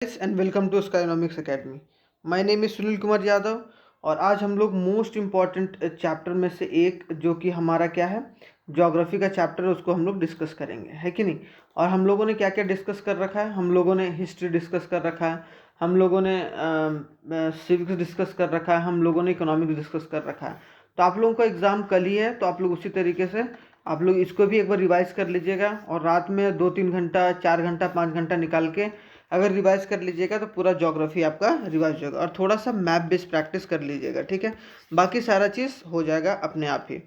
And welcome to Skynomics academy. My name is Sunil Kumar Yadav और आज हम लोग मोस्ट इम्पॉर्टेंट चैप्टर में से एक जो कि हमारा क्या है, ज्योग्राफी का चैप्टर है, उसको हम लोग डिस्कस करेंगे, है कि नहीं। और हम लोगों ने क्या क्या डिस्कस कर रखा है, हम लोगों ने हिस्ट्री डिस्कस कर रखा है, हम लोगों ने सिविक्स डिस्कस कर रखा है, हम लोगों ने इकोनॉमिक्स डिस्कस कर रखा है। तो आप लोगों का एग्ज़ाम कल ही है, तो आप लोग उसी तरीके से आप लोग इसको भी एक बार रिवाइज़ कर लीजिएगा और रात में 2-3 घंटा 4 घंटा 5 घंटा निकाल के अगर रिवाइज कर लीजिएगा तो पूरा ज्योग्राफी आपका रिवाइज होगा। और थोड़ा सा मैप बेस्ड प्रैक्टिस कर लीजिएगा, ठीक है। बाकी सारा चीज़ हो जाएगा अपने आप ही।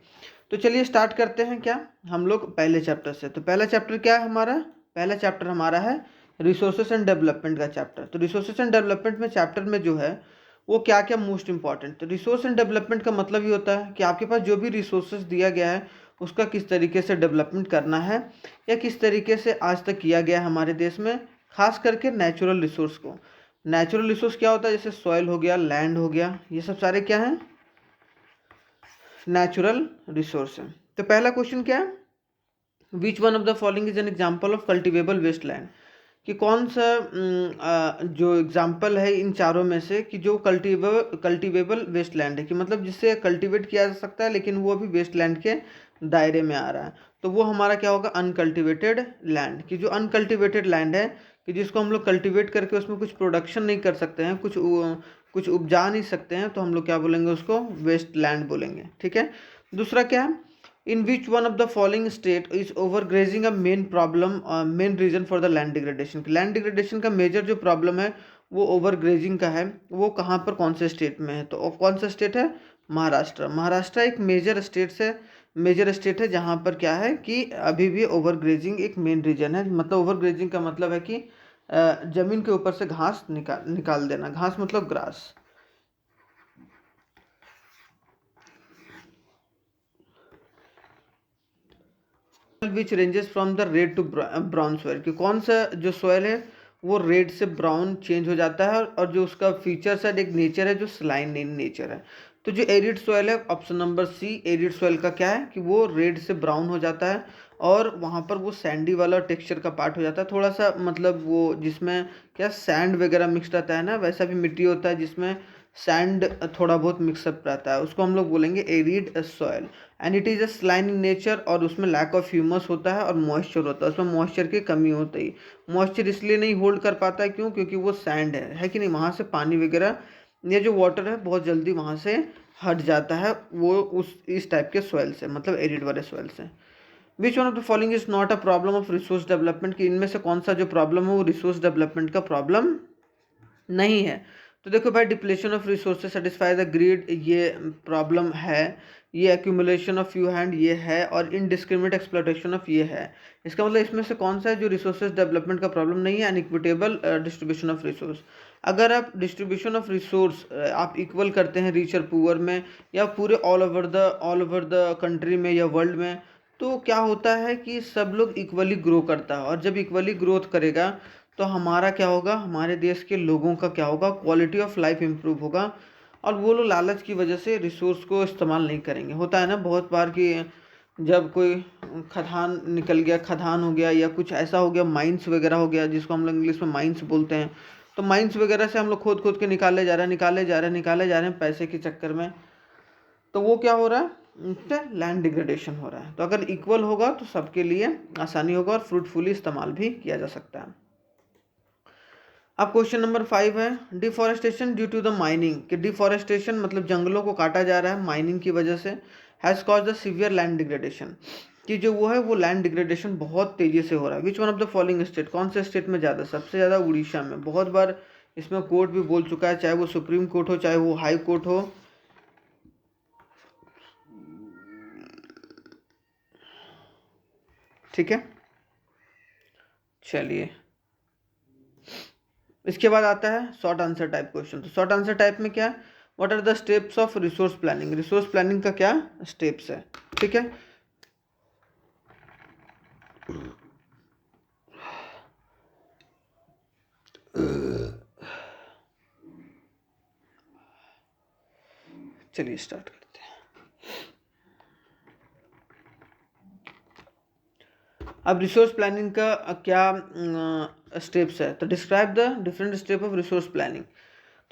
तो चलिए स्टार्ट करते हैं क्या हम लोग पहले चैप्टर से। तो पहला चैप्टर क्या है हमारा, पहला चैप्टर हमारा है रिसोर्सेस एंड डेवलपमेंट का चैप्टर। तो रिसोर्सेस एंड डेवलपमेंट में चैप्टर में जो है वो क्या क्या मोस्ट इंपॉर्टेंट। तो रिसोर्स एंड डेवलपमेंट का मतलब ये होता है कि आपके पास जो भी रिसोर्सेज दिया गया है उसका किस तरीके से डेवलपमेंट करना है या किस तरीके से आज तक किया गया है हमारे देश में, खास करके नेचुरल रिसोर्स को। नेचुरल रिसोर्स क्या होता है, जैसे सॉइल हो गया, लैंड हो गया, ये सब सारे क्या हैं, नेचुरल रिसोर्स हैं। तो पहला क्वेश्चन क्या है, which one of the following is an example of cultivable waste land. कि कौन सा जो एग्जाम्पल है इन चारों में से कि जो कल्टिवेबल वेस्ट लैंड है, कि मतलब जिससे कल्टिवेट किया जा सकता है लेकिन वो अभी वेस्ट लैंड के दायरे में आ रहा है। तो वो हमारा क्या होगा, अनकल्टिवेटेड लैंड। कि जो अनकल्टिवेटेड लैंड है कि जिसको हम लोग कल्टिवेट करके उसमें कुछ प्रोडक्शन नहीं कर सकते हैं, कुछ उपजा नहीं सकते हैं, तो हम लोग क्या बोलेंगे, उसको वेस्ट लैंड बोलेंगे, ठीक है। दूसरा क्या है, in which one of the following state is overgrazing a main problem, main reason for the land degradation। Land degradation का मेजर जो प्रॉब्लम है वो ओवरग्रेजिंग का है, वो कहाँ पर कौन से स्टेट में है। तो कौन सा स्टेट है, महाराष्ट्र। महाराष्ट्र एक मेजर स्टेट है जहाँ पर क्या है कि अभी भी ओवरग्रेजिंग एक मेन रीजन है। मतलब ओवरग्रेजिंग का मतलब है कि जमीन के ऊपर से घास निकाल देना। घास मतलब grass. Which ranges from the red to brown soil. कि कौन सा जो सॉइल है वो रेड से ब्राउन चेंज हो जाता है और जो उसका फीचर्स है, एक नेचर है जो स्लाइन इन नेचर है। तो जो एरिड सॉइल है, option number C, arid soil का क्या है कि वो रेड से ब्राउन हो जाता है और वहाँ पर वो सैंडी वाला टेक्सचर का पार्ट हो जाता है, थोड़ा सा मतलब वो जिसमें क्या सैंड वगैरह मिक्स रहता है ना, वैसा भी मिट्टी होता है जिसमें सैंड थोड़ा बहुत मिक्सअप रहता है, उसको हम लोग बोलेंगे arid soil. And it is a saline in nature और उसमें लैक ऑफ ह्यूमस होता है और मॉइस्चर होता है, उसमें मॉइस्चर की कमी होती है। मॉइस्चर इसलिए नहीं होल्ड कर पाता है, क्यों, क्योंकि वो सैंड है कि नहीं, वहाँ से पानी वगैरह ये जो वाटर है बहुत जल्दी वहाँ से हट जाता है, वो उस इस टाइप के सॉइल से, मतलब एरिड वाले सॉइल से। विच one of the following is not a problem of resource development. कि इनमें से कौन सा जो प्रॉब्लम है वो रिसोर्स डेवलपमेंट का प्रॉब्लम नहीं है। तो देखो भाई, depletion of resources satisfy the greed, ये प्रॉब्लम है। ये एक्यूमुलेशन ऑफ फ्यू हैंड, ये है। और इनडिस्क्रिमिनेट एक्सप्लॉयटेशन ऑफ, ये है। इसका मतलब इसमें से कौन सा है जो रिसोर्सेज डेवलपमेंट का प्रॉब्लम नहीं है, अनइक्विटेबल डिस्ट्रीब्यूशन ऑफ रिसोर्स। अगर आप डिस्ट्रीब्यूशन ऑफ रिसोर्स आप इक्वल करते हैं रिच और पुअर में, या पूरे ऑल ओवर द कंट्री में या वर्ल्ड में, तो क्या होता है कि सब लोग इक्वली ग्रो करता है। और जब इक्वली ग्रोथ करेगा तो हमारा क्या होगा, हमारे देश के लोगों का क्या होगा, क्वालिटी ऑफ लाइफ इम्प्रूव होगा। और वो लोग लालच की वजह से रिसोर्स को इस्तेमाल नहीं करेंगे। होता है ना बहुत बार कि जब कोई खदान निकल गया, खदान हो गया या कुछ ऐसा हो गया, माइंस वगैरह हो गया, जिसको हम लोग इंग्लिश में माइंस बोलते हैं। तो माइंस वगैरह से हम लोग खोद खोद के निकाले जा रहे हैं पैसे के चक्कर में। तो वो क्या हो रहा है, लैंड डिग्रेडेशन हो रहा है। तो अगर इक्वल होगा तो सबके लिए आसानी होगा और फ्रूटफुली इस्तेमाल भी किया जा सकता है। अब क्वेश्चन नंबर 5 है, deforestation due to the mining. कि डिफॉरेस्टेशन मतलब जंगलों को काटा जा रहा है माइनिंग की वजह से, has cause the severe land degradation. कि जो वो है वो लैंड डिग्रेडेशन बहुत तेजी से हो रहा है। Which one of the following state, कौन से स्टेट में ज़्यादा, सबसे ज़्यादा उड़ीसा में। बहुत बार इसमें कोर्ट भी बोल चुका है, चाहे वो सुप्रीम कोर्ट हो चाहे वो हाई कोर्ट हो। ठीक है, चलिए इसके बाद आता है शॉर्ट आंसर टाइप क्वेश्चन। तो शॉर्ट आंसर टाइप में क्या है, what are the steps of resource planning. Resource planning का क्या स्टेप्स है, ठीक है। चलिए स्टार्ट करते हैं। अब रिसोर्स प्लानिंग का क्या स्टेप्स है। तो describe the different step of resource planning.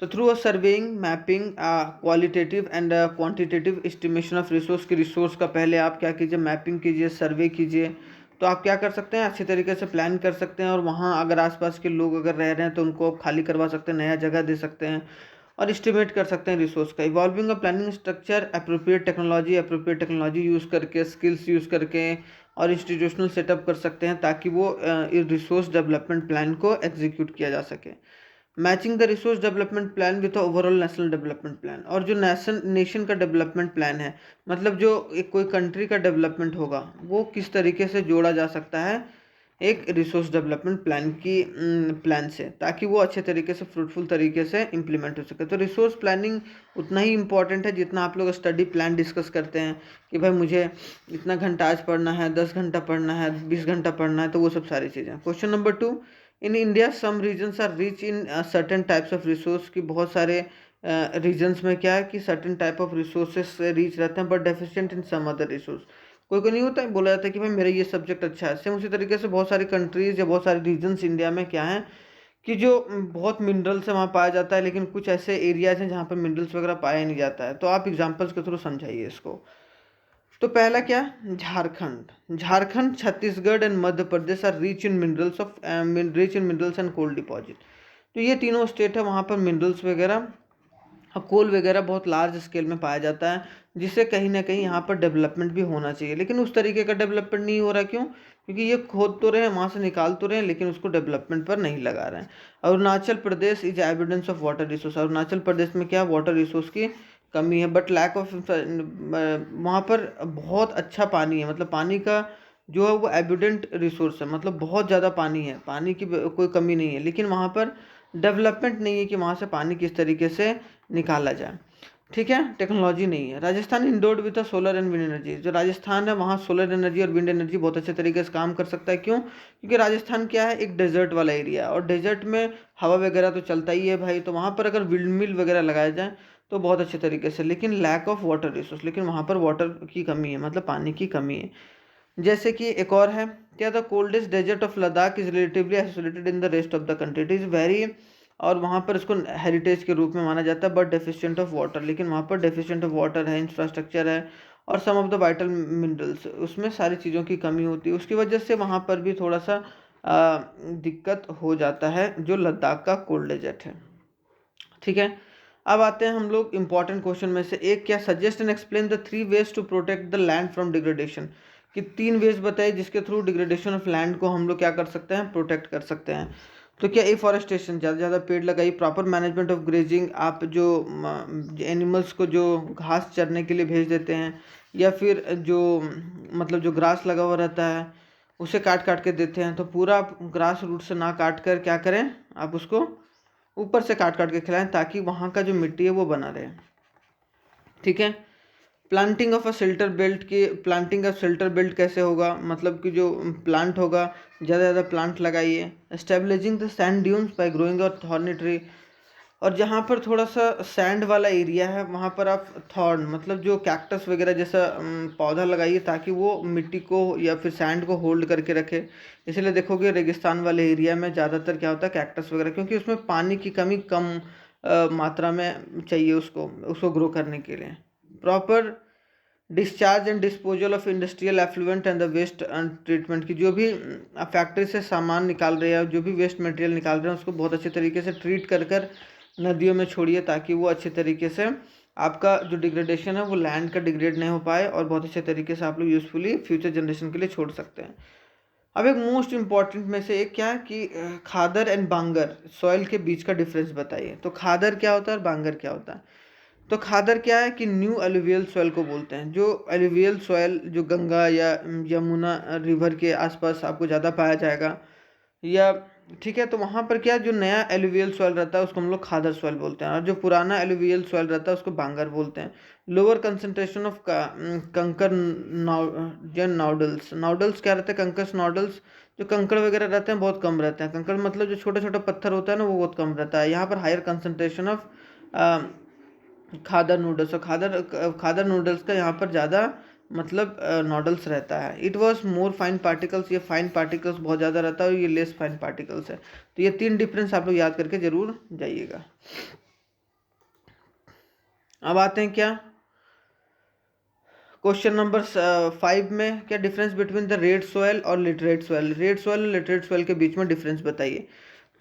तो through a surveying, mapping, qualitative and quantitative estimation of resource, की रिसोर्स का पहले आप क्या कीजिए, मैपिंग कीजिए, सर्वे कीजिए। तो आप क्या कर सकते हैं, अच्छी तरीके से प्लान कर सकते हैं, और वहाँ अगर आसपास के लोग अगर रह रहे हैं तो उनको आप खाली करवा सकते हैं, नया जगह दे सकते हैं, और इस्टीमेट कर सकते हैं रिसोर्स का। Evolving a planning structure, appropriate technology use करके, स्किल्स यूज़ करके, और इंस्टीट्यूशनल सेटअप कर सकते हैं, ताकि वो रिसोर्स डेवलपमेंट प्लान को एग्जीक्यूट किया जा सके। Matching the resource development plan with overall national development plan, और जो नेशन का डेवलपमेंट प्लान है, मतलब जो एक कोई कंट्री का डेवलपमेंट होगा, वो किस तरीके से जोड़ा जा सकता है एक रिसोर्स डेवलपमेंट प्लान की प्लान से, ताकि वो अच्छे तरीके से फ्रूटफुल तरीके से इम्प्लीमेंट हो सके। तो रिसोर्स प्लानिंग उतना ही इंपॉर्टेंट है जितना आप लोग स्टडी प्लान डिस्कस करते हैं कि भाई मुझे इतना घंटा आज पढ़ना है, 10 घंटा पढ़ना है, 20 घंटा पढ़ना है, तो वो सब सारी चीज़ें। Question number 2, in India some regions are rich in certain types of resource, की बहुत सारे रीजन्स में क्या है कि सर्टेन टाइप ऑफ रिसोर्सेज से रिच रहते हैं, but deficient in some other resource. कोई कोई नहीं होता है, बोला जाता है कि भाई मेरा ये सब्जेक्ट अच्छा है। सेम उसी तरीके से बहुत सारी कंट्रीज़ या बहुत सारे रीजन्स इंडिया में क्या हैं कि जो बहुत मिनरल्स है वहाँ पाया जाता है, लेकिन कुछ ऐसे एरियाज हैं जहाँ पर मिनरल्स वगैरह पाया नहीं जाता है। तो आप एग्जाम्पल्स के थ्रू समझाइए इसको। तो पहला क्या, Jharkhand, Chhattisgarh and Madhya Pradesh are rich in minerals and coal deposit. तो ये तीनों स्टेट है, वहाँ पर मिनरल्स वगैरह और कोल वगैरह बहुत लार्ज स्केल में पाया जाता है, जिससे कहीं ना कहीं यहाँ पर डेवलपमेंट भी होना चाहिए। लेकिन उस तरीके का डेवलपमेंट नहीं हो रहा, क्यों? क्योंकि ये खोद तो रहे हैं, वहाँ से निकाल तो रहे हैं, लेकिन उसको डेवलपमेंट पर नहीं लगा रहे हैं। Arunachal Pradesh is evidence of water resource. Arunachal Pradesh में क्या, वाटर रिसोर्स की कमी है, बट लैक ऑफ, वहाँ पर बहुत अच्छा पानी है, मतलब पानी का जो है वो एविडेंट रिसोर्स है, मतलब बहुत ज़्यादा पानी है, पानी की कोई कमी नहीं है, लेकिन वहाँ पर डेवलपमेंट नहीं है कि वहाँ से पानी किस तरीके से निकाला जाए। ठीक है, टेक्नोलॉजी नहीं है। Rajasthan endured with solar and wind energy. जो राजस्थान है वहाँ सोलर एनर्जी और विंड एनर्जी बहुत अच्छे तरीके से काम कर सकता है। क्यों? क्योंकि राजस्थान क्या है, एक डेजर्ट वाला एरिया है, और डेजर्ट में हवा वगैरह तो चलता ही है भाई, तो वहाँ पर अगर विंड मिल वगैरह लगाया जाए तो बहुत अच्छे तरीके से। लेकिन लैक ऑफ वाटर रिसोर्स, लेकिन वहाँ पर वाटर की कमी है, मतलब पानी की कमी है। जैसे कि एक और है क्या, the coldest desert of Ladakh is relatively isolated in the rest of the country, it is very, और वहाँ पर इसको हेरिटेज के रूप में माना जाता है, बट डेफिशिएंट ऑफ वाटर, लेकिन वहाँ पर डेफिशिएंट ऑफ वाटर है, इंफ्रास्ट्रक्चर है, और सम ऑफ द वाइटल मिनरल्स, उसमें सारी चीज़ों की कमी होती है। उसकी वजह से वहाँ पर भी थोड़ा सा दिक्कत हो जाता है, जो लद्दाख का कोल्ड डेजर्ट है। ठीक है, अब आते हैं हम लोग इंपॉर्टेंट क्वेश्चन में से एक, क्या, suggest and explain the 3 ways to protect the land from degradation, कि 3 वेज बताइए जिसके थ्रू डिग्रेडेशन ऑफ लैंड को हम लोग क्या कर सकते हैं, प्रोटेक्ट कर सकते हैं। तो क्या, एफॉरेस्टेशन, ज़्यादा से ज़्यादा पेड़ लगाइए, प्रॉपर मैनेजमेंट ऑफ ग्रेजिंग, आप जो एनिमल्स को जो घास चरने के लिए भेज देते हैं, या फिर जो मतलब जो ग्रास लगा हुआ रहता है उसे काट काट के देते हैं, तो पूरा आप ग्रास रूट से ना काट कर क्या करें, आप उसको ऊपर से काट काट के खिलाएं, ताकि वहाँ का जो मिट्टी है वो बना रहे। ठीक है, planting of a shelter belt, की प्लांटिंग ऑफ शेल्टर बेल्ट कैसे होगा, मतलब कि जो प्लांट होगा ज़्यादा से ज़्यादा प्लांट लगाइए। Stabilising the sand dunes by growing a thorny tree, और जहाँ पर थोड़ा सा सैंड वाला एरिया है वहाँ पर आप थॉर्न, मतलब जो कैक्टस वगैरह जैसा पौधा लगाइए, ताकि वो मिट्टी को या फिर सैंड को होल्ड करके रखे। इसलिए देखोगे रेगिस्तान वाले एरिया में ज़्यादातर क्या होता है, कैक्टस वगैरह, क्योंकि उसमें पानी की कमी कम मात्रा में चाहिए उसको उसको ग्रो करने के लिए। Proper discharge and disposal of industrial effluent and the waste treatment, की जो भी फैक्ट्री से सामान निकाल रहे हैं, जो भी वेस्ट मटेरियल निकाल रहे हैं, उसको बहुत अच्छे तरीके से ट्रीट कर कर नदियों में छोड़िए, ताकि वो अच्छे तरीके से आपका जो डिग्रेडेशन है वो लैंड का डिग्रेड नहीं हो पाए, और बहुत अच्छे तरीके से आप लोग यूज़फुली फ्यूचर जनरेशन के लिए छोड़ सकते हैं। अब एक मोस्ट इंपॉर्टेंट में से एक क्या है कि खादर एंड बांगर सॉइल के बीच का डिफरेंस बताइए। तो खादर क्या होता है और बांगर क्या होता है? तो खादर क्या है कि न्यू एलुवियल सॉइल को बोलते हैं। जो एलुवियल सॉइल जो गंगा या यमुना रिवर के आसपास आपको ज़्यादा पाया जाएगा, या ठीक है, तो वहाँ पर क्या, जो नया एलुवियल सॉइल रहता है उसको हम लोग खादर सॉइल बोलते हैं, और जो पुराना एलुवियल सॉइल रहता है उसको बांगर बोलते हैं। लोअर कंसंट्रेशन ऑफ कंकर नॉडल्स, नॉडल्स क्या रहते हैं, कंकर्स नॉडल्स, जो कंकड़ वगैरह रहते हैं बहुत कम रहते हैं। कंकड़ मतलब जो छोटा छोटा पत्थर होता है ना, वो बहुत कम रहता है। यहाँ पर higher concentration of khadar nodules, और खादर नूडल्स का यहाँ पर ज़्यादा मतलब नॉडल्स रहता है। It was more fine particles, ये फाइन पार्टिकल्स बहुत ज़्यादा रहता है, और ये लेस फाइन पार्टिकल्स है। तो ये 3 डिफरेंस आप लोग याद करके जरूर जाइएगा। अब आते हैं क्या क्वेश्चन नंबर 5 में, क्या difference between the red soil और लिटरेट सॉइल। रेड सॉइल और लिटरेट सॉइल के बीच में डिफरेंस बताइए।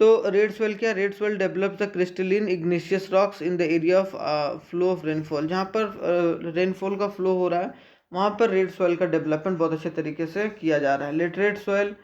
तो रेड सॉइल क्या, red soil develop the crystalline igneous rocks in the area of flow of rainfall. जहाँ पर रेनफॉल का फ्लो हो रहा है वहाँ पर रेड सॉइल का डेवलपमेंट बहुत अच्छे तरीके से किया जा रहा है। Literate soil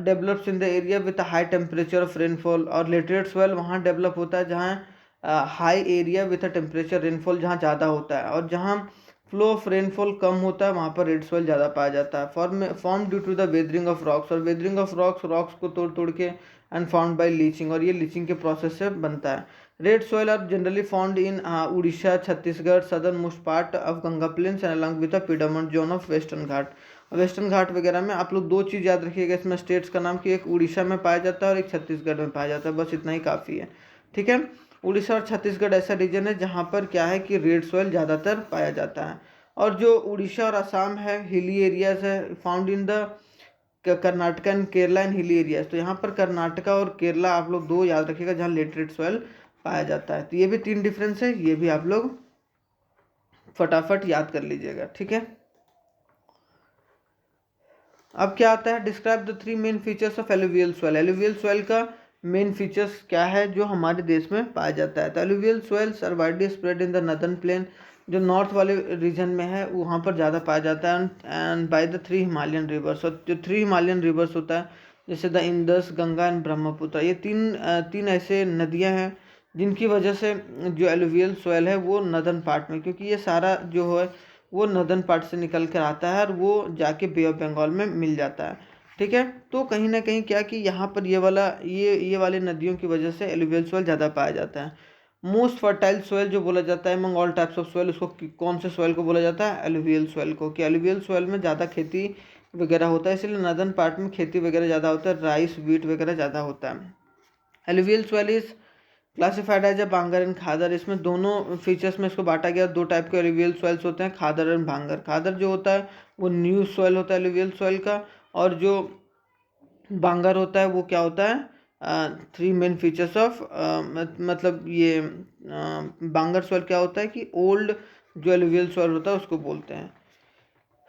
develops in the area with high temperature of rainfall, और लिटरेट सॉइल वहाँ डेवलप होता है जहाँ high area with a temperature rainfall जहाँ ज़्यादा होता है, और जहाँ फ्लो ऑफ रेनफॉल कम होता है वहाँ पर रेड सॉइल ज़्यादा पाया जाता है। Form due to the weathering of rocks, और वेदरिंग ऑफ रॉक्स को तोड़ तोड़ के एंड फाउंड बाय लीचिंग, और ये लीचिंग के प्रोसेस से बनता है। Red soil are generally found in Orissa, Chhattisgarh, southern most part of Ganga plains and along with the piedmont zone of western Ghat. Western Ghat वगैरह में आप लोग 2 चीज़ याद रखिएगा इसमें स्टेट्स का नाम, कि एक उड़ीसा में पाया जाता है और एक छत्तीसगढ़ में पाया जाता है, बस इतना ही काफ़ी है। ठीक है, उड़ीसा और छत्तीसगढ़ ऐसा रीजन है जहाँ पर क्या है कि रेड सॉइल ज़्यादातर पाया जाता है। और जो उड़ीसा और असम है हिली एरियाज है, found in the Karnataka and Kerala and hilly areas. तो यहाँ पर कर्नाटका और केरला आप लोग 2 याद रखिएगा जहाँ लेटरेट सॉइल पाया जाता है। तो ये भी 3 डिफरेंस है, ये भी आप लोग फटाफट याद कर लीजिएगा। ठीक है, अब क्या आता है, describe the 3 main features of alluvial soil. Alluvial soil का मेन फीचर्स क्या है जो हमारे देश में पाया जाता है। तो alluvial soils are widely spread in the northern plain, जो नॉर्थ वाले रीजन में है वहाँ पर ज़्यादा पाया जाता है, and by the 3 Himalayan rivers. और जो 3 हिमालयन रिवर्स होता है जैसे द इंदस, गंगा एंड ब्रह्मपुत्र, ये तीन ऐसे नदियाँ हैं जिनकी वजह से जो एलुवियल सॉइल है वो नदर्न पार्ट में, क्योंकि ये सारा जो है वो नदर्न पार्ट से निकल कर आता है और वो जाके बे ऑफ बंगाल में मिल जाता है। ठीक है, तो कहीं ना कहीं क्या कि यहाँ पर ये वाले नदियों की वजह से एलुवियल सॉइल ज़्यादा पाया जाता है। मोस्ट फर्टाइल सॉइल जो बोला जाता है among all types of soil, उसको कौन से सॉइल को बोला जाता है, एलुवियल सॉइल को। कि एलुवियल सॉइल में ज़्यादा खेती वगैरह होता है, इसलिए नदर्न पार्ट में खेती वगैरह ज़्यादा होता है, राइस व्हीट वगैरह ज़्यादा होता है। Alluvial soil is classified as a bhangar and खादर। इसमें दोनों फीचर्स में इसको बांटा गया। 2 टाइप के एलुवियल सॉइल्स होते हैं, खादर एंड भांगर। खादर जो होता है वो न्यू सॉइल होता है एलुवियल सॉइल का, और जो भांगर होता है वो क्या होता है, 3 मेन फीचर्स ऑफ मतलब ये भांगर सॉइल क्या होता है कि ओल्ड जो एलुवियल सॉइल होता है उसको बोलते हैं।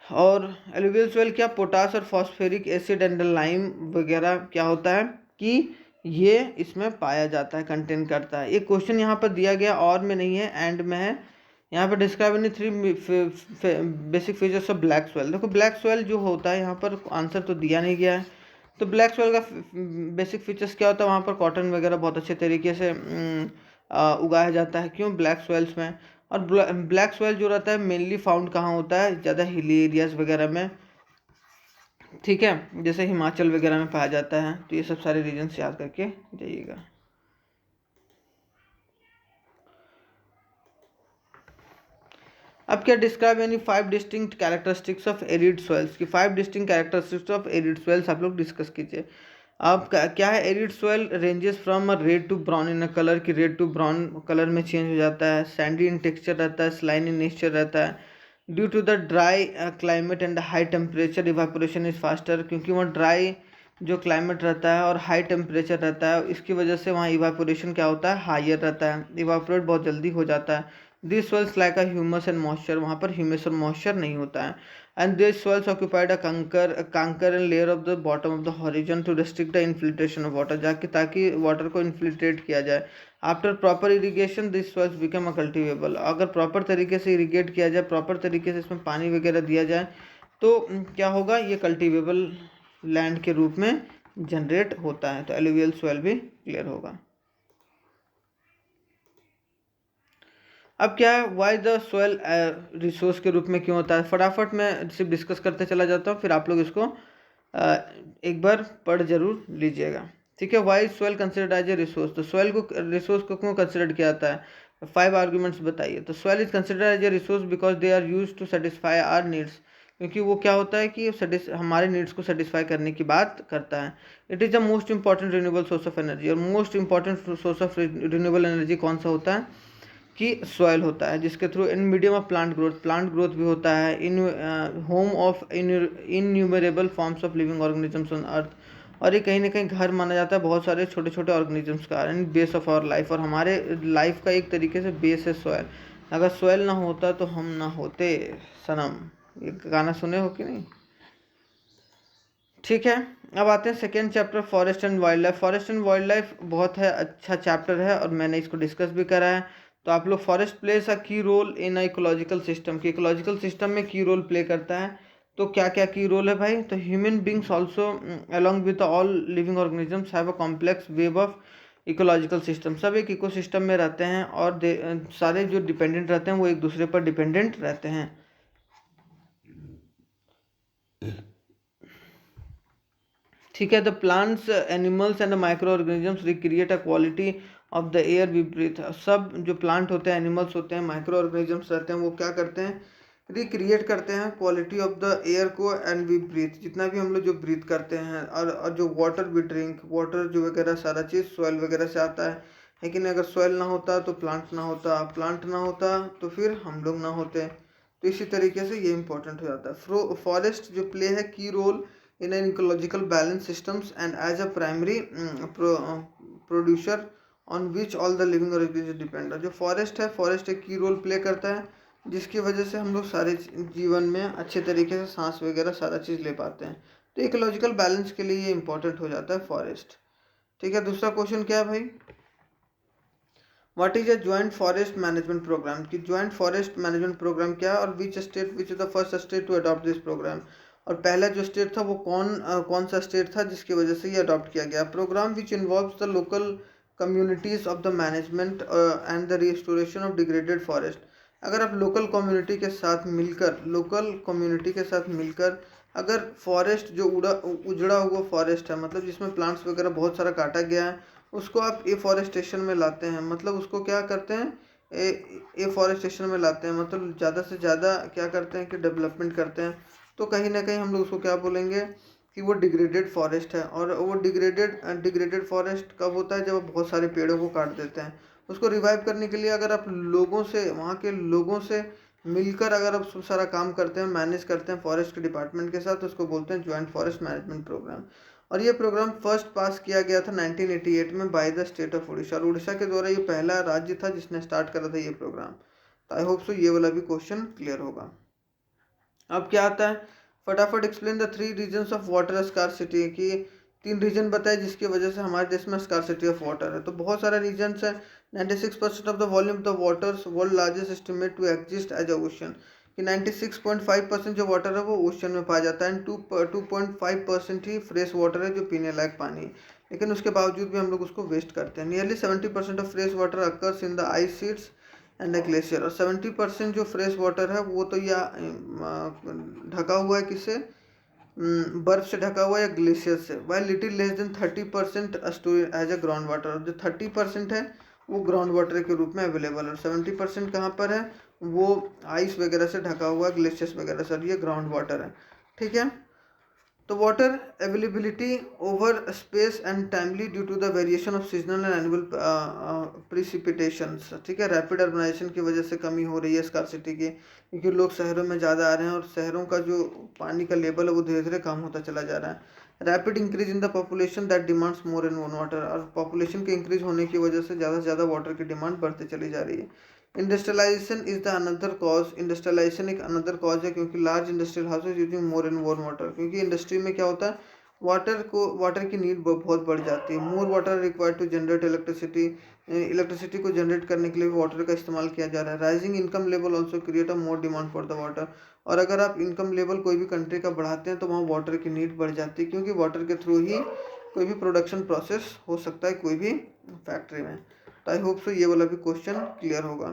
और एलुवियल सॉइल क्या, पोटास और फॉस्फेरिक एसिड एंड लाइम वगैरह क्या होता है कि ये इसमें पाया जाता है, कंटेन करता है। एक क्वेश्चन यहाँ पर दिया गया और में नहीं है, एंड में है। यहाँ पर describe any 3 basic features of black soil. देखो ब्लैक सॉइल जो होता है यहाँ पर आंसर तो दिया नहीं गया है। तो ब्लैक सॉइल का बेसिक फीचर्स क्या होता है, वहाँ पर कॉटन वगैरह बहुत अच्छे तरीके से उगाया जाता है। क्यों ब्लैक सॉइल्स में। और ब्लैक सॉइल जो रहता है मेनली फाउंड कहाँ होता है, ज़्यादा हिली एरियाज वगैरह में। ठीक है, जैसे हिमाचल वगैरह में पाया जाता है। तो ये सब सारे रीजन्स याद करके जाइएगा। अब क्या, describe any 5 distinct characteristics of arid soils. की 5 distinct characteristics of arid soils आप लोग डिस्कस कीजिए। अब क्या है, arid soil ranges from red to brown in a colour, की रेड टू ब्राउन कलर में चेंज हो जाता है। सैंडी इन टेक्सचर रहता है, स्लाइन इन नेचर रहता है। Due to the dry climate and high temperature evaporation is faster, क्योंकि वहाँ ड्राई जो क्लाइमेट रहता है और हाई टेम्परेचर रहता है, इसकी वजह से वहाँ इवापोरेशन क्या होता है, हायर रहता है, इवापोरेट बहुत जल्दी हो जाता है। This soils like a humus and moisture, वहाँ पर ह्यूमस और मॉइस्चर नहीं होता है। And this soils occupied a kankar and layer of the bottom of the horizon to restrict the infiltration of water, जाके ताकि वाटर को इन्फिल्ट्रेट किया जाए। After proper irrigation this soils become a cultivable, अगर प्रॉपर तरीके से इरीगेट किया जाए, प्रॉपर तरीके से इसमें पानी वगैरह दिया जाए तो क्या होगा, ये कल्टिवेबल लैंड के रूप में जनरेट होता है। तो एलुवियल सॉइल भी क्लियर होगा। अब क्या है, वाई द सॉइल रिसोर्स के रूप में क्यों होता है, फटाफट मैं सिर्फ डिस्कस करते चला जाता हूँ, फिर आप लोग इसको एक बार पढ़ जरूर लीजिएगा। ठीक है, why soil considered as a resource. तो सॉइल को रिसोर्स को क्यों कंसिडर किया जाता है, 5 आर्ग्यूमेंट्स बताइए। तो soil is considered as a resource because they are use to satisfy our needs, क्योंकि वो क्या होता है कि हमारे नीड्स को सेटिस्फाई करने की बात करता है। It is the most important renewable source of energy, और most important source of renewable energy कौन सा होता है कि सॉइल होता है, जिसके through in medium of plant growth भी होता है, in home of innumerable forms of living organisms on earth, और ये कहीं ना कहीं घर माना जाता है बहुत सारे छोटे छोटे ऑर्गेनिजम्स का, and base of our life, और हमारे लाइफ का एक तरीके से बेस है सॉइल। अगर सॉइल ना होता तो हम ना होते सनम। ये गाना सुने हो कि नहीं? ठीक है, अब आते हैं second chapter, forest and wild life. Forest and wild life बहुत है अच्छा चैप्टर है, और मैंने इसको डिस्कस भी करा है। तो आप लोग, फॉरेस्ट प्लेस अ की रोल इन इकोलॉजिकल सिस्टम, की इकोलॉजिकल सिस्टम में की रोल प्ले करता है। तो क्या क्या की रोल है भाई? तो human beings also along with all living organisms have a complex web of ecological system. सब एक इकोसिस्टम में रहते हैं, और सारे जो डिपेंडेंट रहते हैं वो एक दूसरे पर डिपेंडेंट रहते हैं। ठीक है, the plants, animals and micro organisms recreate a quality of the air we breathe. सब जो प्लांट होते हैं, एनिमल्स होते हैं, माइक्रो ऑर्गेनिजम्स रहते हैं, वो क्या करते हैं? रिक्रिएट करते हैं क्वालिटी ऑफ द एयर को, एंड वी ब्रीथ, जितना भी हम लोग जो ब्रीथ करते हैं, और जो वाटर वी ड्रिंक, वाटर जो वगैरह सारा चीज़ सॉइल वगैरह से आता है। लेकिन अगर सॉइल ना होता तो प्लांट ना होता, प्लांट ना होता तो फिर हम लोग ना होते। तो इसी तरीके से ये इंपॉर्टेंट हो जाता है। फॉरेस्ट जो प्ले है की role in an ecological balance systems, and as a primary producer on which all the living organisms depend। जो फॉरेस्ट है, फॉरेस्ट एक की रोल प्ले करता है, जिसकी वजह से हम लोग सारे जीवन में अच्छे तरीके से सांस वगैरह सारा चीज़ ले पाते हैं। तो इकोलॉजिकल बैलेंस के लिए ये इंपॉर्टेंट हो जाता है फॉरेस्ट। ठीक है, दूसरा क्वेश्चन क्या है भाई? What is a joint forest management programme? कि ज्वाइंट फॉरेस्ट मैनेजमेंट प्रोग्राम क्या है, और which is the first state to adopt this programme? और पहला जो स्टेट था वो कौन सा स्टेट था जिसकी वजह से ये अडॉप्ट किया गया? Programme which involves the local communities of the management and the restoration of degraded forest. अगर आप लोकल कम्युनिटी के साथ मिलकर अगर फॉरेस्ट जो उजड़ा हुआ फॉरेस्ट है, मतलब जिसमें प्लांट्स वगैरह बहुत सारा काटा गया है, उसको आप एफॉरेस्टेशन में लाते हैं। मतलब उसको क्या करते हैं? एफॉरेस्टेशन में लाते हैं, मतलब ज़्यादा से ज़्यादा क्या करते हैं कि डेवलपमेंट करते हैं। तो कहीं ना कहीं हम लोग उसको क्या बोलेंगे कि वो डिग्रेडेड फॉरेस्ट है। और वो डिग्रेडेड फॉरेस्ट कब होता है? जब आप बहुत सारे पेड़ों को काट देते हैं। उसको रिवाइव करने के लिए अगर आप लोगों से, वहाँ के लोगों से मिलकर अगर आप सब सारा काम करते हैं, मैनेज करते हैं फॉरेस्ट के डिपार्टमेंट के साथ, तो उसको बोलते हैं ज्वाइंट फॉरेस्ट मैनेजमेंट प्रोग्राम। और ये प्रोग्राम फर्स्ट पास किया गया था 1988 में by the state of Orissa, और उड़ीसा के द्वारा ये पहला राज्य था जिसने स्टार्ट करा था ये प्रोग्राम। तो आई होप सो ये वाला भी क्वेश्चन क्लियर होगा। अब क्या आता है? फटाफट explain the 3 reasons of water scarcity, की 3 रीजन बताए जिसकी वजह से हमारे देश में स्कार्सिटी ऑफ वाटर है। तो बहुत सारे रीजन्स है। 96% of the volume of the waters world largest estimate to exist as a ocean, कि 96.5% जो वाटर है वो ओशन में पाया जाता है, एंड 2.5% ही फ्रेश वाटर है जो पीने लायक पानी है। लेकिन उसके बावजूद भी हम लोग उसको वेस्ट करते हैं। Nearly 70% of fresh water occurs in the ice sheets and the glacier, और 70% जो फ्रेश वाटर है वो तो या ढका हुआ है किससे? बर्फ से ढका हुआ है या ग्लेशियर से। Why little less than 30% store as a ground water, जो 30% है वो ग्राउंड वाटर के रूप में अवेलेबल है, और 70% कहाँ पर है? वो आइस वगैरह से ढका हुआ है, ग्लेशियर्स वगैरह से, ये ग्राउंड वाटर है। ठीक है, तो water availability over space and timely due to the variation of seasonal and annual precipitations. ठीक है, रैपिड अर्बनाइजेशन की वजह से कमी हो रही है स्कार्सिटी की, क्योंकि लोग शहरों में ज़्यादा आ रहे हैं, और शहरों का जो पानी का लेवल है वो धीरे धीरे कम होता चला जा रहा है। Rapid increase in the population that demands more and more water, और पॉपुलेशन के इंक्रीज होने की वजह से ज़्यादा से ज़्यादा वाटर की डिमांड बढ़ती चली जा रही है। Industrialisation is the another cause, industrialisation एक अनदर कॉज है, क्योंकि large industrial houses using more and more water, क्योंकि इंडस्ट्री में क्या होता है? वाटर की नीड बहुत बढ़ जाती है। More water required to generate electricity, electricity को जनरेट करने के लिए वाटर का इस्तेमाल किया जा रहा है। Rising income level also create a more demand for the water, और अगर आप इनकम लेवल कोई भी कंट्री का बढ़ाते हैं तो वहाँ वाटर की नीड बढ़ जाती है, क्योंकि वाटर के थ्रू ही कोई भी प्रोडक्शन प्रोसेस हो सकता है कोई भी फैक्ट्री में। तो आई होप सो ये वाला भी क्वेश्चन क्लियर होगा।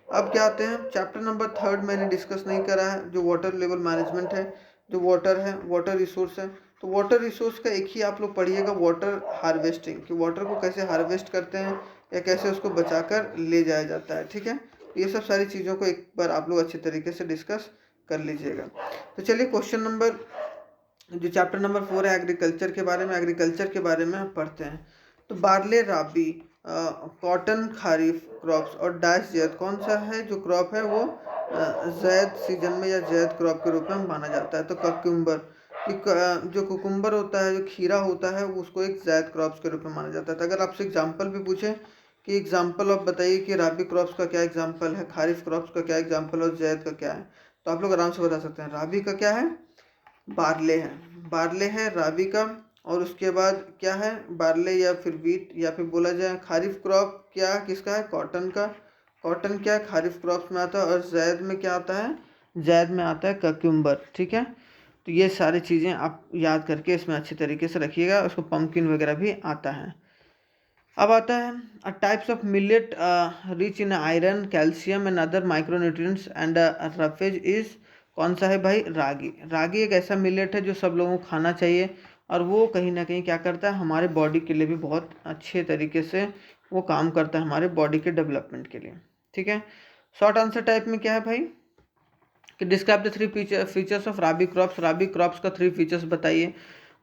अब क्या आते हैं? चैप्टर नंबर 3 मैंने डिस्कस नहीं करा है, जो वाटर लेवल मैनेजमेंट है, जो वाटर है, वाटर रिसोर्स है। तो वाटर रिसोर्स का एक ही आप लोग पढ़िएगा, वाटर हार्वेस्टिंग, कि वाटर को कैसे हार्वेस्ट करते हैं या कैसे उसको बचाकर ले जाया जाता है। ठीक है, ये सब सारी चीज़ों को एक बार आप लोग अच्छे तरीके से डिस्कस कर लीजिएगा। तो चलिए क्वेश्चन नंबर, जो चैप्टर नंबर 4 है एग्रीकल्चर के बारे में, एग्रीकल्चर के बारे में पढ़ते हैं। तो बार्ले राबी कॉटन खरीफ क्रॉप्स और डैश जैद कौन सा है जो क्रॉप है वो जैद सीजन में या जैद क्रॉप के रूप में माना जाता है। तो कक्यूम्बर जो कुकुम्बर होता है, जो खीरा होता है, वो उसको एक जैद क्रॉप्स के रूप में माना जाता है। तो अगर आपसे एग्जांपल भी पूछे कि एग्जांपल आप बताइए कि राबी क्रॉप्स का क्या एग्जांपल है, खरीफ क्रॉप्स का क्या एग्जांपल और जैद का क्या है, तो आप लोग आराम से बता सकते हैं। राबी का क्या है, बारले है, बारले है राबी का। और उसके बाद क्या है, बारले या फिर वीट, या फिर बोला जाए खरीफ क्रॉप क्या किसका है, कॉटन का। कॉटन क्या है, खरीफ क्रॉप्स में आता है। और जैद में क्या आता है, जैद में आता है कक्यूम्बर। ठीक है, तो ये सारी चीज़ें आप याद करके इसमें अच्छी तरीके से रखिएगा। उसको पम्पकिन वगैरह भी आता है। अब आता है types of millet rich in iron, calcium and other micronutrients and roughage is कौन सा है भाई, रागी। रागी एक ऐसा मिलेट है जो सब लोगों को खाना चाहिए, और वो कहीं ना कहीं क्या करता है, हमारे बॉडी के लिए भी बहुत अच्छे तरीके से वो काम करता है, हमारे बॉडी के डेवलपमेंट के लिए। ठीक है, शॉर्ट आंसर टाइप में क्या है भाई कि describe the three features of rabi crops. Rabi crops का थ्री फीचर्स बताइए।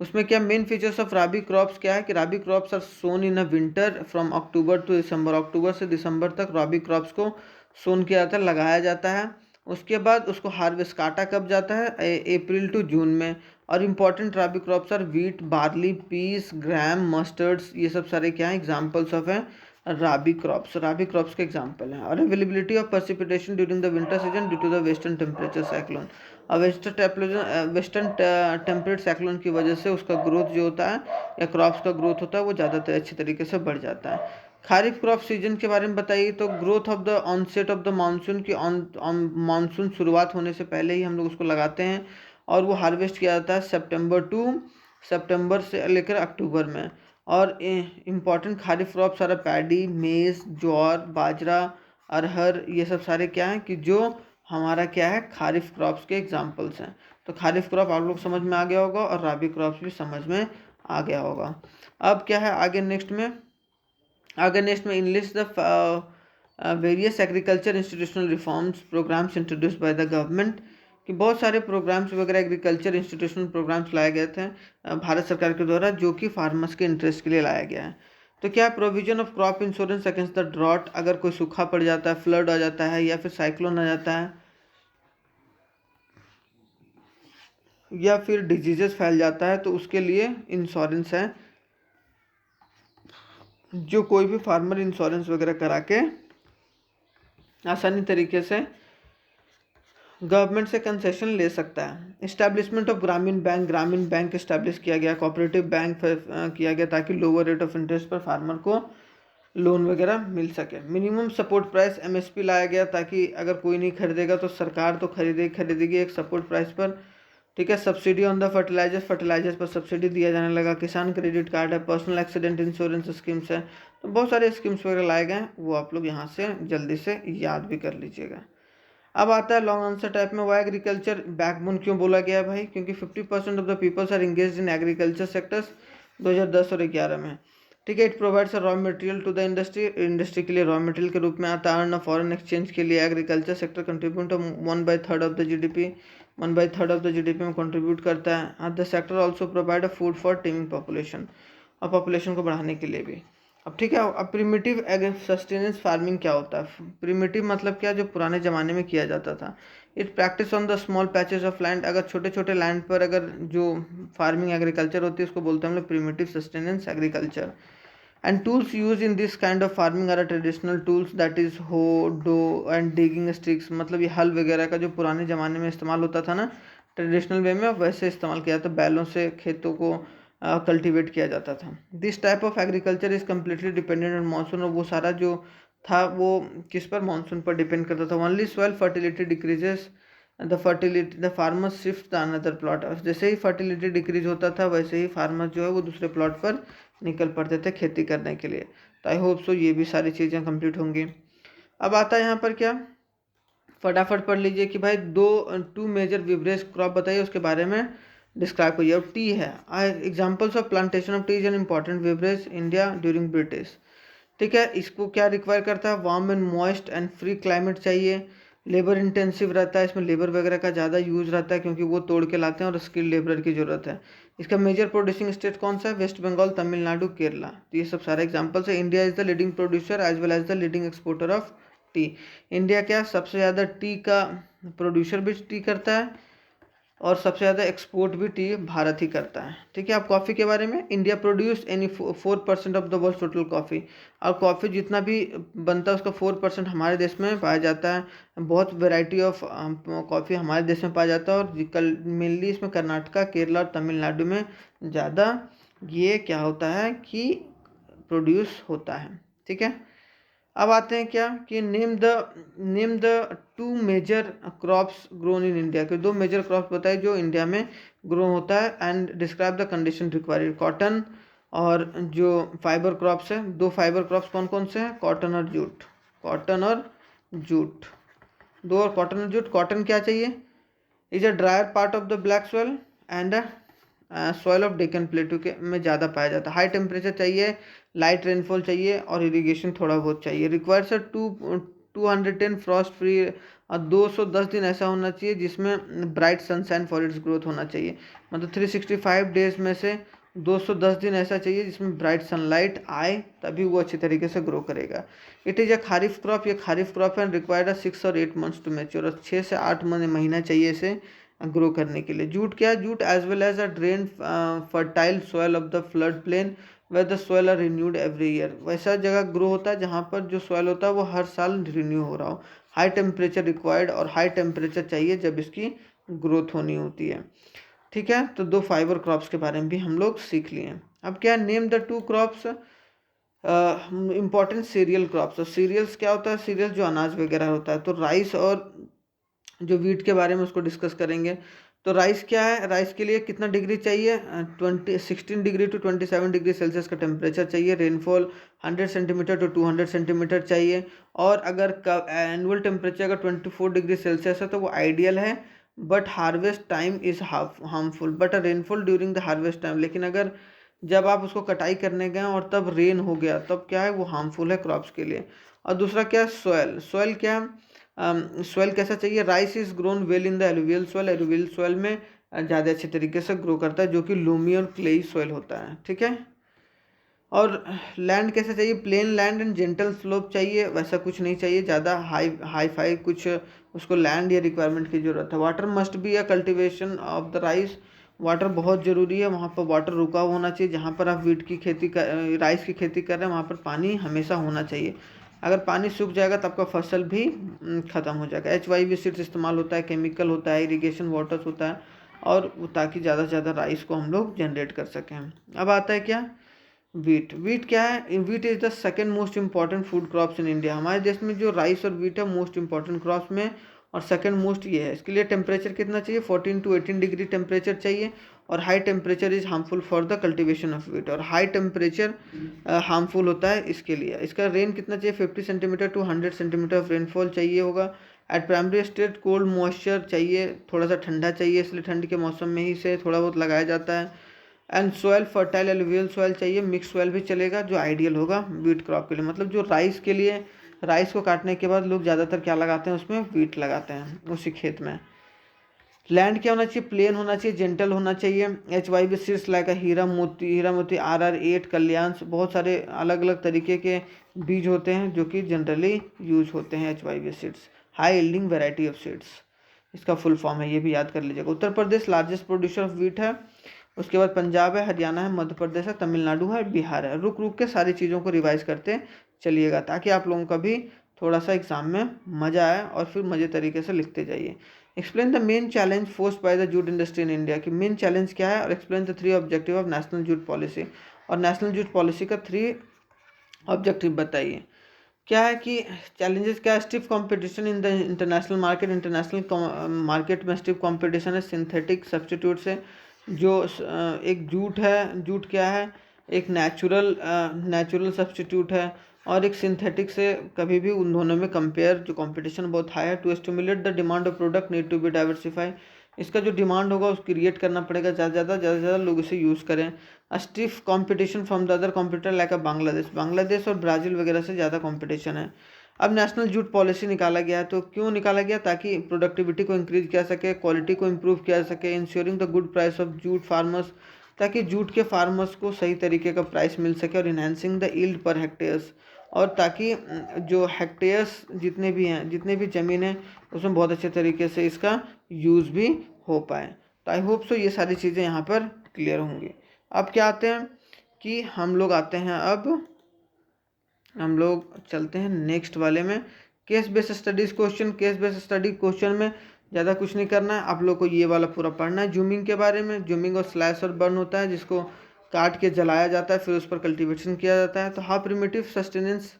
उसमें क्या main features of rabi crops क्या है कि rabi crops are sown in a winter from October to December. अक्टूबर से दिसंबर तक राबी क्रॉप्स को सोन किया जाता है, लगाया जाता है। उसके बाद उसको हार्वेस्ट काटा कब जाता है, अप्रैल टू जून में। और important rabi crops are wheat, barley, peas, gram, mustards, ये सब सारे क्या हैं, एग्जाम्पल्स ऑफ हैं राबी क्रॉप्स। राबी क्रॉप्स के एग्जाम्पल हैं। और availability of precipitation during the winter season due to the western temperature cyclone. और वेस्टर्न टेम्परेट साइक्लोन की वजह से उसका ग्रोथ जो होता है या क्रॉप्स का ग्रोथ होता है वो ज़्यादा अच्छे तरीके से बढ़ जाता है। खारिफ क्रॉप सीजन के बारे में बताइए। तो growth of the onset of the monsoon की मानसून शुरुआत होने से पहले ही हम लोग उसको लगाते हैं, और वो हार्वेस्ट किया जाता है सितंबर से लेकर अक्टूबर में। और इम्पॉर्टेंट खारिफ क्रॉप्स सारा पैडी, मेज, ज्वार, बाजरा, अरहर, ये सब सारे क्या हैं कि जो हमारा क्या है खारिफ क्रॉप्स के एग्जाम्पल्स हैं। तो खारिफ क्रॉप आप लोग समझ में आ गया होगा, और राबी क्रॉप्स भी समझ में आ गया होगा। अब क्या है आगे नेक्स्ट में enlist the various agriculture institutional reforms programmes introduced by the government. कि बहुत सारे प्रोग्राम्स वगैरह एग्रीकल्चर इंस्टीट्यूशनल प्रोग्राम्स लाए गए थे भारत सरकार के द्वारा, जो कि फार्मर्स के इंटरेस्ट के लिए लाया गया है। तो क्या provision of crop insurance against the drought, अगर कोई सूखा पड़ जाता है, फ्लड आ जाता है, या फिर साइक्लोन आ जाता है, या फिर डिजीजेस फैल जाता है, तो उसके लिए इंश्योरेंस है, जो कोई भी फार्मर इंश्योरेंस वगैरह करा के आसानी तरीके से गवर्नमेंट से कंसेशन ले सकता है। इस्टेब्लिशमेंट ऑफ ग्रामीण बैंक इस्टेब्लिश किया गया, कोऑपरेटिव बैंक किया गया, ताकि लोअर रेट ऑफ इंटरेस्ट पर फार्मर को लोन वगैरह मिल सके। मिनिमम सपोर्ट प्राइस एमएसपी लाया गया, ताकि अगर कोई नहीं खरीदेगा तो सरकार तो खरीदेगी एक सपोर्ट प्राइस पर। ठीक है, सब्सिडी ऑन द फर्टिलाइजर्स पर सब्सिडी दिया जाने लगा। किसान क्रेडिट कार्ड है, पर्सनल एक्सीडेंट इंश्योरेंस स्कीम्स है। तो बहुत सारे स्कीम्स वगैरह लाए गए हैं, वो आप लोग यहाँ से जल्दी से याद भी कर लीजिएगा। अब आता है लॉन्ग आंसर टाइप में, वाई एग्रीकल्चर बैकबोन क्यों बोला गया है भाई, क्योंकि 50% of the peoples are engage in agriculture sectors 2010 और 11 में। ठीक है, it provides raw material to the industry के लिए रॉ मटेरियल के रूप में आता है। अर्न फॉरेन एक्सचेंज के लिए agriculture sector contribute 1/3 of the GDP 1/3 of the GDP में कंट्रीब्यूट करता है। The sector also provide a food for teeming population, और पॉपुलेशन को बढ़ाने के लिए भी। अब ठीक है, अब प्रिमिटिव सस्टेनेंस फार्मिंग क्या होता है। प्रिमिटिव मतलब क्या, जो पुराने ज़माने में किया जाता था। It practice on the small patches of land, अगर छोटे छोटे लैंड पर अगर जो फार्मिंग एग्रीकल्चर होती है उसको बोलते हैं हम लोग primitive sustenance agriculture. And tools use in this kind of farming are traditional tools, that is hoe, dao and digging sticks. मतलब ये हल वगैरह का जो पुराने ज़माने में इस्तेमाल होता था ना ट्रेडिशनल वे में, वैसे इस्तेमाल किया जाता, बैलों से खेतों को कल्टीवेट किया जाता था। This type of agriculture is completely dependent on monsoon, और वो सारा जो था वो किस पर, मानसून पर डिपेंड करता था। Only soil fertility decreases the farmer shift the another plot. जैसे ही फर्टिलिटी डिक्रीज होता था वैसे ही फार्मर जो है वो दूसरे प्लॉट पर निकल पड़ते थे खेती करने के लिए। तो आई होप सो ये भी सारी चीज़ें कंप्लीट होंगी। अब आता है यहाँ पर क्या, फटाफट पढ़ लीजिए कि भाई टू मेजर विवरेज क्रॉप बताइए, उसके बारे में डिस्क्राइब करिए। और टी है, examples of plantation of tea is an important beverage India during British. ठीक है, इसको क्या रिक्वायर करता है, warm and moist and free climate चाहिए, लेबर इंटेंसिव रहता है, इसमें लेबर वगैरह का ज़्यादा यूज़ रहता है क्योंकि वो तोड़ के लाते हैं और स्किल लेबर की ज़रूरत है। इसका मेजर प्रोड्यूसिंग स्टेट कौन सा है? वेस्ट बंगाल, तमिलनाडु, केरला। तो ये सब सारे एग्जांपल्स है। India is the leading producer as well as the leading exporter of tea. India क्या सबसे ज़्यादा टी का प्रोड्यूसर भी टी करता है और सबसे ज़्यादा एक्सपोर्ट भी टी भारत ही करता है। ठीक है। अब कॉफ़ी के बारे में, India produce any 4% of the world total coffee. और कॉफ़ी जितना भी बनता है उसका 4% हमारे देश में पाया जाता है। बहुत वैरायटी ऑफ कॉफ़ी हमारे देश में पाया जाता है और कल मेनली इसमें कर्नाटका, केरला और तमिलनाडु में ज़्यादा ये क्या होता है कि प्रोड्यूस होता है। ठीक है। अब आते हैं क्या कि name the 2 major crops grown in India, के 2 मेजर क्रॉप्स बताए जो इंडिया में ग्रो होता है and describe the condition required. Cotton और जो फाइबर क्रॉप्स है, 2 फाइबर क्रॉप्स कौन कौन से हैं? कॉटन और जूट। कॉटन और जूट, 2 और कॉटन और जूट। कॉटन क्या चाहिए? Is a dryer part of the black soil and soil of Deccan प्लेटू के में ज़्यादा पाया जाता है। हाई टेम्परेचर चाहिए, लाइट रेनफॉल चाहिए और इरिगेशन थोड़ा बहुत चाहिए। रिक्वायर्स 210 फ्रॉस्ट फ्री और 210 दिन ऐसा होना चाहिए जिसमें bright sunshine for its growth होना चाहिए। मतलब 365 डेज में से 210 दिन ऐसा चाहिए जिसमें ब्राइट सनलाइट आए, तभी वो अच्छी तरीके से ग्रो करेगा। It is a kharif crop, ये खारिफ क्रॉप है। रिक्वायर्ड 6 और 8 मंथ्स टू मैच्योर, और 6 से 8 महीना चाहिए इसे ग्रो करने के लिए। जूट क्या है? Jute as well as a drain fertile soil of the flood plain where the soil are renewed every year. वैसा जगह ग्रो होता है जहाँ पर जो सॉइल होता है वो हर साल रिन्यू हो रहा हो। हाई टेम्परेचर रिक्वायर्ड, और हाई टेम्परेचर चाहिए जब इसकी ग्रोथ होनी होती है। ठीक है। तो 2 फाइबर क्रॉप्स के बारे में भी हम लोग सीख लिए। अब क्या, name the 2 crops important cereal crops. Cereals क्या होता है? सीरियल जो अनाज वगैरह होता है। तो राइस और जो वीट के बारे में उसको डिस्कस करेंगे। तो राइस क्या है? राइस के लिए कितना डिग्री चाहिए? 16 डिग्री टू 27 डिग्री सेल्सियस का टेम्परेचर चाहिए। रेनफॉल 100 सेंटीमीटर टू 200 सेंटीमीटर चाहिए। और अगर एनुअल टेम्परेचर अगर 24 डिग्री सेल्सियस है तो वो आइडियल है, but harvest time is harmful but a rainfall during the harvest time. लेकिन अगर जब आप उसको कटाई करने गए और तब रेन हो गया तब क्या है? वो हार्मफुल है क्रॉप्स के लिए। और दूसरा क्या है? सॉयल। सॉयल क्या है? सॉइल कैसा चाहिए? Rice is grown well in the alluvial soil. Alluvial soil में ज़्यादा अच्छे तरीके से ग्रो करता है, जो कि लूमी और क्लेई सॉइल होता है। ठीक है। और लैंड कैसा चाहिए? Plain land and gentle slope चाहिए, वैसा कुछ नहीं चाहिए ज़्यादा हाई फाई कुछ उसको लैंड या रिक्वायरमेंट की ज़रूरत है। Water must be a cultivation of the rice. Water बहुत ज़रूरी है, वहाँ पर वाटर रुका हुआ होना चाहिए। जहाँ पर आप वीट की खेती कर राइस की खेती कर रहे हैं वहाँ पर पानी हमेशा होना चाहिए। अगर पानी सूख जाएगा तो आपका फसल भी ख़त्म हो जाएगा। HYV सीड्स इस्तेमाल होता है, केमिकल होता है, इरिगेशन वाटर्स होता है, और ताकि ज़्यादा से ज़्यादा राइस को हम लोग जनरेट कर सकें। अब आता है क्या? वीट। वीट क्या है? Wheat is the second most important food crops in India. हमारे देश में जो राइस और वीट है मोस्ट इंपॉर्टेंट क्रॉप्स में, और सेकंड मोस्ट ये है। इसके लिए टेम्परेचर कितना चाहिए? 14 टू 18 डिग्री टेम्परेचर चाहिए। और high temperature is harmful for the cultivation of wheat. और हाई टेम्परेचर हार्मफुल होता है इसके लिए। इसका रेन कितना चाहिए? 50 centimetre to 100 centimetre of rainfall चाहिए होगा। At primary state cold moisture चाहिए, थोड़ा सा ठंडा चाहिए, इसलिए ठंड के मौसम में ही से थोड़ा बहुत लगाया जाता है। And soil fertile alluvial soil चाहिए, मिक्स सॉइल भी चलेगा, जो आइडियल होगा वीट क्रॉप के लिए। मतलब जो राइस के लिए, राइस को काटने के बाद लोग ज़्यादातर क्या लगाते हैं उसमें? वीट लगाते हैं उसी खेत में। लैंड क्या होना चाहिए? प्लेन होना चाहिए, जेंटल होना चाहिए। HYV सीड्स लाइक हीरा मोती RR8 कल्याण, बहुत सारे अलग अलग तरीके के बीज होते हैं जो कि जनरली यूज होते हैं। HYV seeds high yielding variety of seeds, इसका फुल फॉर्म है, ये भी याद कर लीजिएगा। Uttar Pradesh largest producer of wheat है। उसके बाद पंजाब है, हरियाणा है, मध्य प्रदेश है, तमिलनाडु है, बिहार है। रुक रुक के सारी चीज़ों को रिवाइज करते चलिएगा ताकि आप लोगों का भी थोड़ा सा एग्जाम में मज़ा आए और फिर मज़े तरीके से लिखते जाइए। Explain the main challenge forced by the jute industry in India, की मेन चैलेंज क्या है, और explain the 3 objective of national jute policy. और नेशनल जूट पॉलिसी का 3 ऑब्जेक्टिव बताइए। क्या है कि चैलेंजेस क्या है? Stiff competition in the international market. International market में स्टिफ कंपटीशन है सिंथेटिक सब्सटीट्यूट से। जो एक जूट है, जूट क्या है? एक नेचुरल सब्सटीट्यूट है, और एक सिंथेटिक से। कभी भी उन दोनों में कंपेयर जो कंपटीशन बहुत हाई है। To stimulate the demand of product need to be diversify. इसका जो डिमांड होगा उसको क्रिएट करना पड़ेगा, ज़्यादा से ज़्यादा लोग इसे यूज़ करें। Stiff competition from the other competitor like Bangladesh. Bangladesh और ब्राज़ील वगैरह से ज़्यादा कंपटीशन है। अब नेशनल जूट पॉलिसी निकाला गया है, तो क्यों निकाला गया? ताकि प्रोडक्टिविटी को इंक्रीज किया सके, क्वालिटी को इम्प्रूव किया सके, ensuring the good price of jute farmers, ताकि जूट के फार्मर्स को सही तरीके का प्राइस मिल सके, और इन्हेंसिंग द यील्ड पर हेक्टेयर्स, और ताकि जो हेक्टेयर्स जितने भी हैं, जितने भी ज़मीन है, उसमें बहुत अच्छे तरीके से इसका यूज़ भी हो पाए। तो आई होप सो ये सारी चीज़ें यहाँ पर क्लियर होंगी। अब क्या आते हैं कि हम लोग आते हैं, अब हम लोग चलते हैं नेक्स्ट वाले में, case based studies question. Case based study question में ज़्यादा कुछ नहीं करना है, आप लोग को ये वाला पूरा पढ़ना है जूमिंग के बारे में। जूमिंग और स्लैश और बर्न होता है, जिसको काट के जलाया जाता है, फिर उस पर कल्टीवेशन किया जाता है। तो how primitive sustenance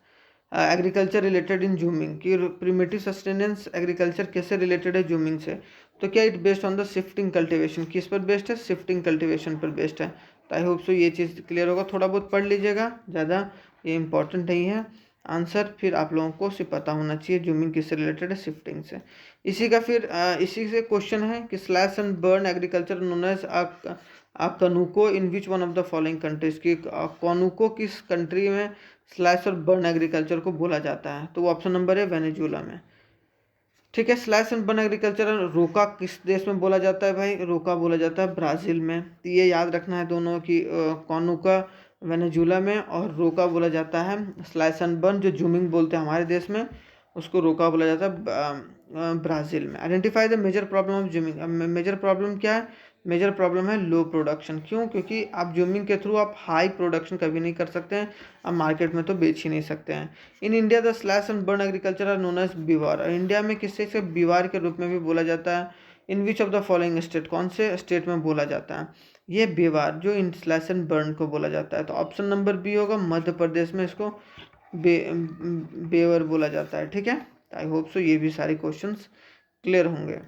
agriculture related in zooming, कि प्रिमिटिव सस्टेनेंस एग्रीकल्चर कैसे रिलेटेड है जूमिंग से? तो क्या it based on the shifting cultivation, किस पर बेस्ड है? शिफ्टिंग कल्टीवेशन पर बेस्ड है। तो आई होप सो ये चीज़ क्लियर होगा, थोड़ा बहुत पढ़ लीजिएगा, ज़्यादा ये इंपॉर्टेंट नहीं है आंसर। फिर आप लोगों को सिर्फ पता होना चाहिए जूमिंग किससे रिलेटेड है, शिफ्टिंग से। इसी का फिर इसी से क्वेश्चन है कि slash and burn agriculture known as conuco in which one of the following countries, की कॉनुको किस कंट्री में स्लैश और बर्न एग्रीकल्चर को बोला जाता है? तो वो ऑप्शन नंबर है वेनेजुला में। ठीक है, स्लैश एंड बर्न एग्रीकल्चर रोका किस देश में बोला जाता है भाई? रोका बोला जाता है ब्राज़ील में। तो ये याद रखना है दोनों की, कॉनुका वेनेजुला में, और रोका बोला जाता है स्लैश एंड बर्न, जो जूमिंग बोलते हैं हमारे देश में, उसको रोका बोला जाता है ब्राज़ील में। Identify the major problem of jhuming. अब मेजर प्रॉब्लम क्या है? मेजर प्रॉब्लम है लो प्रोडक्शन। क्यों? क्योंकि आप जूमिंग के थ्रू आप हाई प्रोडक्शन कभी नहीं कर सकते हैं, आप मार्केट में तो बेच ही नहीं सकते हैं। In India the slash and burn agriculture are known as bewar. India में किससे से बीवार के रूप में भी बोला जाता है? In which of the following state, कौन से स्टेट में बोला जाता है ये बीवार, जो इन स्लैश एंड बर्न को बोला जाता है? तो ऑप्शन नंबर बी होगा, मध्य प्रदेश में इसको बेवर बोला जाता है। ठीक है, आई होप सो ये भी सारे क्वेश्चंस क्लियर होंगे।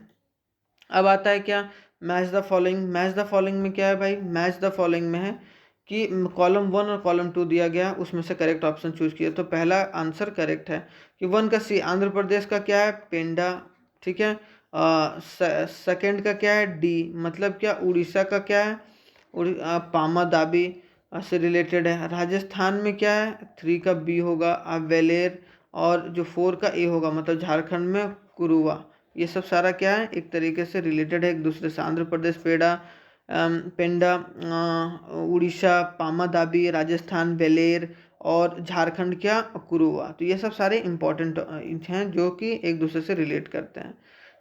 अब आता है क्या? Match the following. Match the following में क्या है भाई? मैच द फॉलोइंग में है कि कॉलम 1 और कॉलम 2 दिया गया, उसमें से करेक्ट ऑप्शन चूज किया। तो पहला आंसर करेक्ट है कि 1 का सी, आंध्र प्रदेश का क्या है? पेंडा। ठीक है, सेकंड का क्या है? डी, मतलब क्या? उड़ीसा का क्या है? पामा दाबी से रिलेटेड है। राजस्थान में क्या है? 3 का बी होगा वेलेर, और जो 4 का ए होगा, मतलब झारखंड में कुरुवा। ये सब सारा क्या है? एक तरीके से रिलेटेड है एक दूसरे से। आंध्र प्रदेश पेंडा, उड़ीसा पामा दाबी, राजस्थान बेलेर, और झारखंड क्या? कुरुवा। तो ये सब सारे इंपॉर्टेंट हैं जो कि एक दूसरे से रिलेट करते हैं।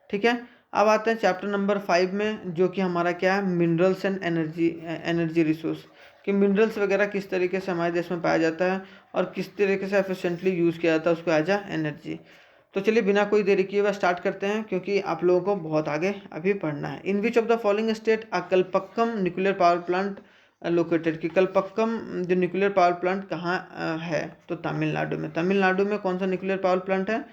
ठीक है, अब आते हैं चैप्टर नंबर 5 में, जो कि हमारा क्या है? मिनरल्स एंड एनर्जी रिसोर्स, कि मिनरल्स वगैरह किस तरीके से हमारे देश में पाया जाता है और किस तरीके से एफिशिएंटली यूज़ किया जाता है उसको एज अ एनर्जी। तो चलिए बिना कोई देरी किए हुए स्टार्ट करते हैं, क्योंकि आप लोगों को बहुत आगे अभी पढ़ना है। In which of the following state a Kalpakkam nuclear power plant located, कि कलपक्कम जो न्यूक्लियर पावर प्लांट कहाँ है? तो तमिलनाडु में। तमिलनाडु में कौन सा न्यूक्लियर पावर प्लांट है?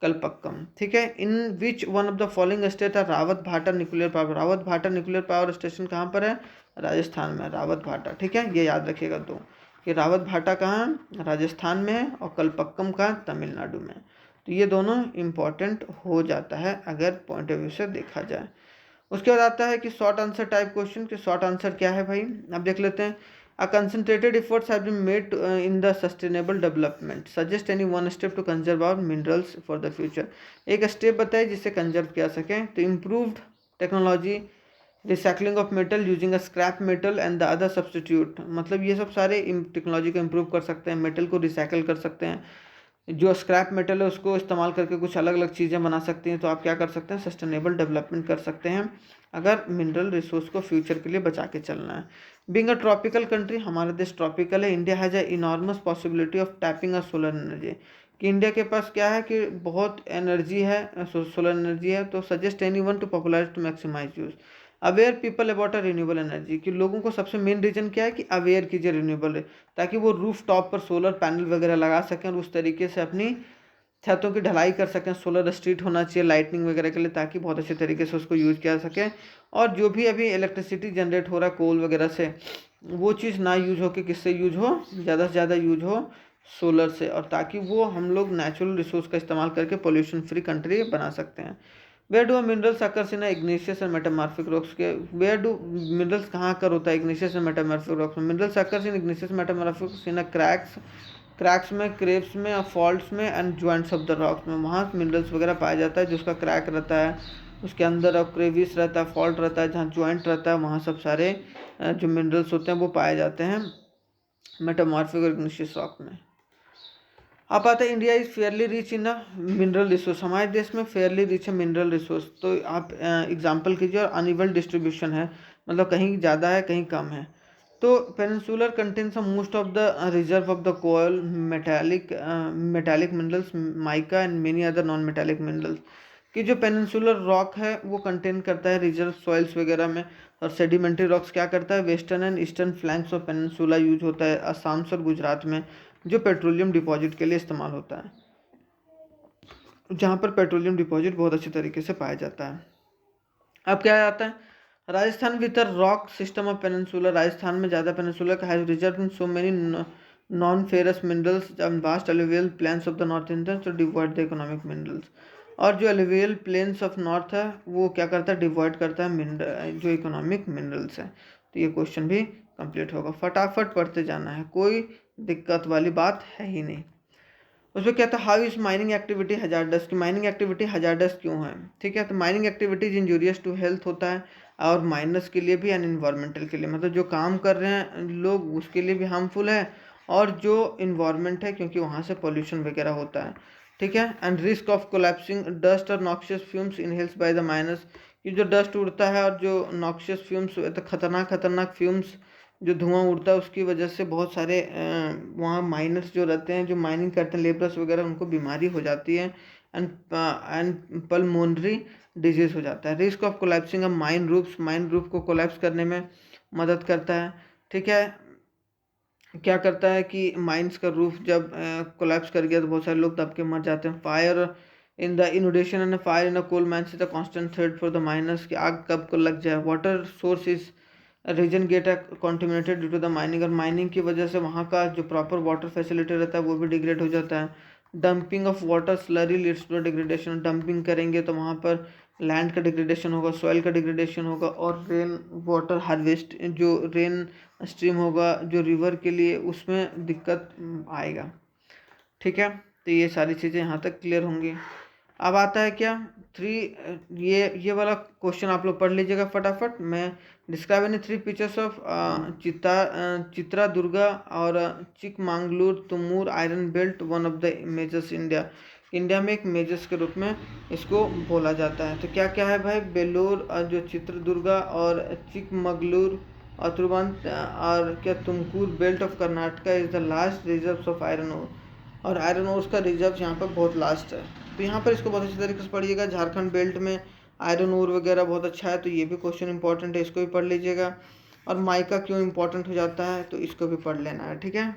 कलपक्कम। ठीक है, in which one of the following state है रावत भाटा न्यूक्लियर पावर। रावत भाटा न्यूक्लियर पावर स्टेशन कहाँ पर है? राजस्थान में, रावत भाटा। ठीक है, ये याद रखिएगा दो, कि रावत भाटा कहाँ? राजस्थान में है, और कलपक्कम कहाँ? तमिलनाडु में। तो ये दोनों इम्पॉर्टेंट हो जाता है अगर पॉइंट ऑफ व्यू से देखा जाए। उसके बाद आता है कि शॉर्ट आंसर टाइप क्वेश्चन, कि शॉर्ट आंसर क्या है भाई? अब देख लेते हैं। A concentrated efforts have been made in the sustainable development, suggest any one step to conserve our minerals for the future. एक स्टेप बताए जिससे कंजर्व किया सके। तो improved technology, recycling of metal using a scrap metal and the other substitute, मतलब ये सब सारे टेक्नोलॉजी को इम्प्रूव कर सकते हैं, मेटल को रिसाइकल कर सकते हैं, जो स्क्रैप मेटल है उसको इस्तेमाल करके कुछ अलग अलग चीज़ें बना सकती हैं। तो आप क्या कर सकते हैं? सस्टेनेबल डेवलपमेंट कर सकते हैं अगर मिनरल रिसोर्स को फ्यूचर के लिए बचा के चलना है। बीइंग अ ट्रॉपिकल कंट्री, हमारा देश ट्रॉपिकल है, India has a enormous possibility of tapping a solar energy, कि इंडिया के पास क्या है? कि बहुत एनर्जी है, सोलर एनर्जी है। तो suggest any one to popularise to maximise use, aware people about a renewable energy, कि लोगों को सबसे मेन रीजन क्या है? कि अवेयर कीजिए रिन्यूएबल, ताकि वो रूफ टॉप पर सोलर पैनल वगैरह लगा सकें और उस तरीके से अपनी छतों की ढलाई कर सकें। सोलर स्ट्रीट होना चाहिए लाइटनिंग वगैरह के लिए, ताकि बहुत अच्छे तरीके से उसको यूज़ किया सके। और जो भी अभी इलेक्ट्रिसिटी जनरेट हो रहा है कोल वगैरह से, वो चीज़ ना यूज हो, कि किससे यूज हो? ज़्यादा से ज़्यादा यूज हो सोलर से, और ताकि वो हम लोग नेचुरल रिसोर्स का इस्तेमाल करके पोल्यूशन फ्री कंट्री बना सकते हैं। Where do minerals occurs in igneous and metamorphic rocks, के वेयर डू मिनरल्स कहाँ कर होता है? इग्नेशियस एंड मेटामॉर्फिक रॉक्स में। Minerals occurs in igneous metamorphic in cracks cracks में, क्रेव्स में और फॉल्ट्स में and joints of the rocks में, वहाँ मिनरल्स वगैरह पाया जाता है। जो उसका क्रैक रहता है उसके अंदर, और क्रेविस रहता है, फॉल्ट रहता है, जहाँ ज्वाइंट रहता है वहाँ सब सारे जो मिनरल्स होते हैं वो पाए जाते हैं मेटामॉर्फिक और इग्निशियस रॉक में। अब आता है India is Fairlie rich in mineral resource. हमारे देश में फेयरली रिच है मिनरल रिसोर्स। तो आप एग्जांपल कीजिए, और अनइवल डिस्ट्रीब्यूशन है, मतलब कहीं ज़्यादा है कहीं कम है। तो peninsular contains most of the reserve of the coal metallic minerals, mica and many other non metallic minerals. कि जो पेनिनसुलर रॉक है वो कंटेन करता है रिजर्व सॉइल्स वगैरह में। और सेडिमेंट्री रॉक्स क्या करता है, western and eastern flanks of peninsula use होता है असम और गुजरात में, जो पेट्रोलियम डिपॉजिट के लिए इस्तेमाल होता है, जहाँ पर पेट्रोलियम डिपॉजिट बहुत अच्छे तरीके से पाया जाता है। अब क्या आता है, Rajasthan with the rock system of peninsula. Rajasthan में ज़्यादा पेनिनसुला का has reserve in so many non ferrous minerals and vast alluvial plains of the north Indian to devoid the economic minerals. और जो एलुवियल प्लेन्स ऑफ नॉर्थ है वो क्या करता है, डिवॉइड करता है मिनरल जो इकोनॉमिक मिनरल्स है। तो ये क्वेश्चन भी कंप्लीट होगा, फटाफट पढ़ते जाना है, कोई दिक्कत वाली बात है ही नहीं। उसमें क्या था, how is mining activity hazardous, की माइनिंग एक्टिविटी हजार्डस क्यों है। ठीक है, तो mining activities injurious to health होता है, और माइनस के लिए भी एंड इन्वायरमेंटल के लिए, मतलब जो काम कर रहे हैं लोग उसके लिए भी हार्मफुल है, और जो इन्वायरमेंट है क्योंकि वहाँ से पॉल्यूशन वगैरह होता है। ठीक है, and risk of collapsing dust और noxious fumes inhales by the miners. ये जो डस्ट उड़ता है और जो नॉक्शियस फ्यूम्स, तो खतरनाक फ्यूम्स जो धुआं उड़ता है उसकी वजह से बहुत सारे वहाँ माइनर्स जो रहते हैं, जो माइनिंग करते हैं, लेबरर्स वगैरह, उनको बीमारी हो जाती है एंड पल्मोनरी डिजीज हो जाता है। Risk of collapsing of mine roof को कोलैप्स करने में मदद करता है। ठीक है, क्या करता है कि माइंस का रूफ जब कोलैप्स कर गया तो बहुत सारे लोग दब के मर जाते हैं। Fire in the inundation and fire in a coal mines is the constant threat for the miners, कि आग कब को लग जाए। Water source is reason get है contaminated due to the mining, और माइनिंग की वजह से वहाँ का जो प्रॉपर वाटर फैसिलिटी रहता है वो भी डिग्रेड हो जाता है। Dumping of water slurry leads to degradation, dumping करेंगे तो वहाँ पर लैंड का डिग्रेडेशन होगा, सॉइल का डिग्रेडेशन होगा, और रेन वाटर हार्वेस्ट जो रेन स्ट्रीम होगा जो रिवर के लिए, उसमें दिक्कत आएगा। ठीक है, तो ये सारी चीज़ें यहाँ तक क्लियर होंगी। अब आता है क्या, थ्री, ये वाला क्वेश्चन आप लोग पढ़ लीजिएगा फटाफट। मैं describe any three pictures of Chitradurga और Chikmagalur Tumkur iron belt one of the majors India में एक मेजर्स के रूप में इसको बोला जाता है। तो क्या क्या है भाई, बेलूर जो चित्रदुर्गा और चिकमगलूर और तुरंत और क्या Tumkur belt of Karnataka is the last reserve of iron ore, और आयरन ओर्स का रिजर्व यहाँ पर बहुत लास्ट है। तो यहाँ पर इसको बहुत अच्छे तरीके से पढ़िएगा। झारखंड बेल्ट में आयरन ओर वगैरह बहुत अच्छा है, तो ये भी क्वेश्चन इंपॉर्टेंट है, इसको भी पढ़ लीजिएगा। और माइका क्यों इंपॉर्टेंट हो जाता है तो इसको भी पढ़ लेना है। ठीक है,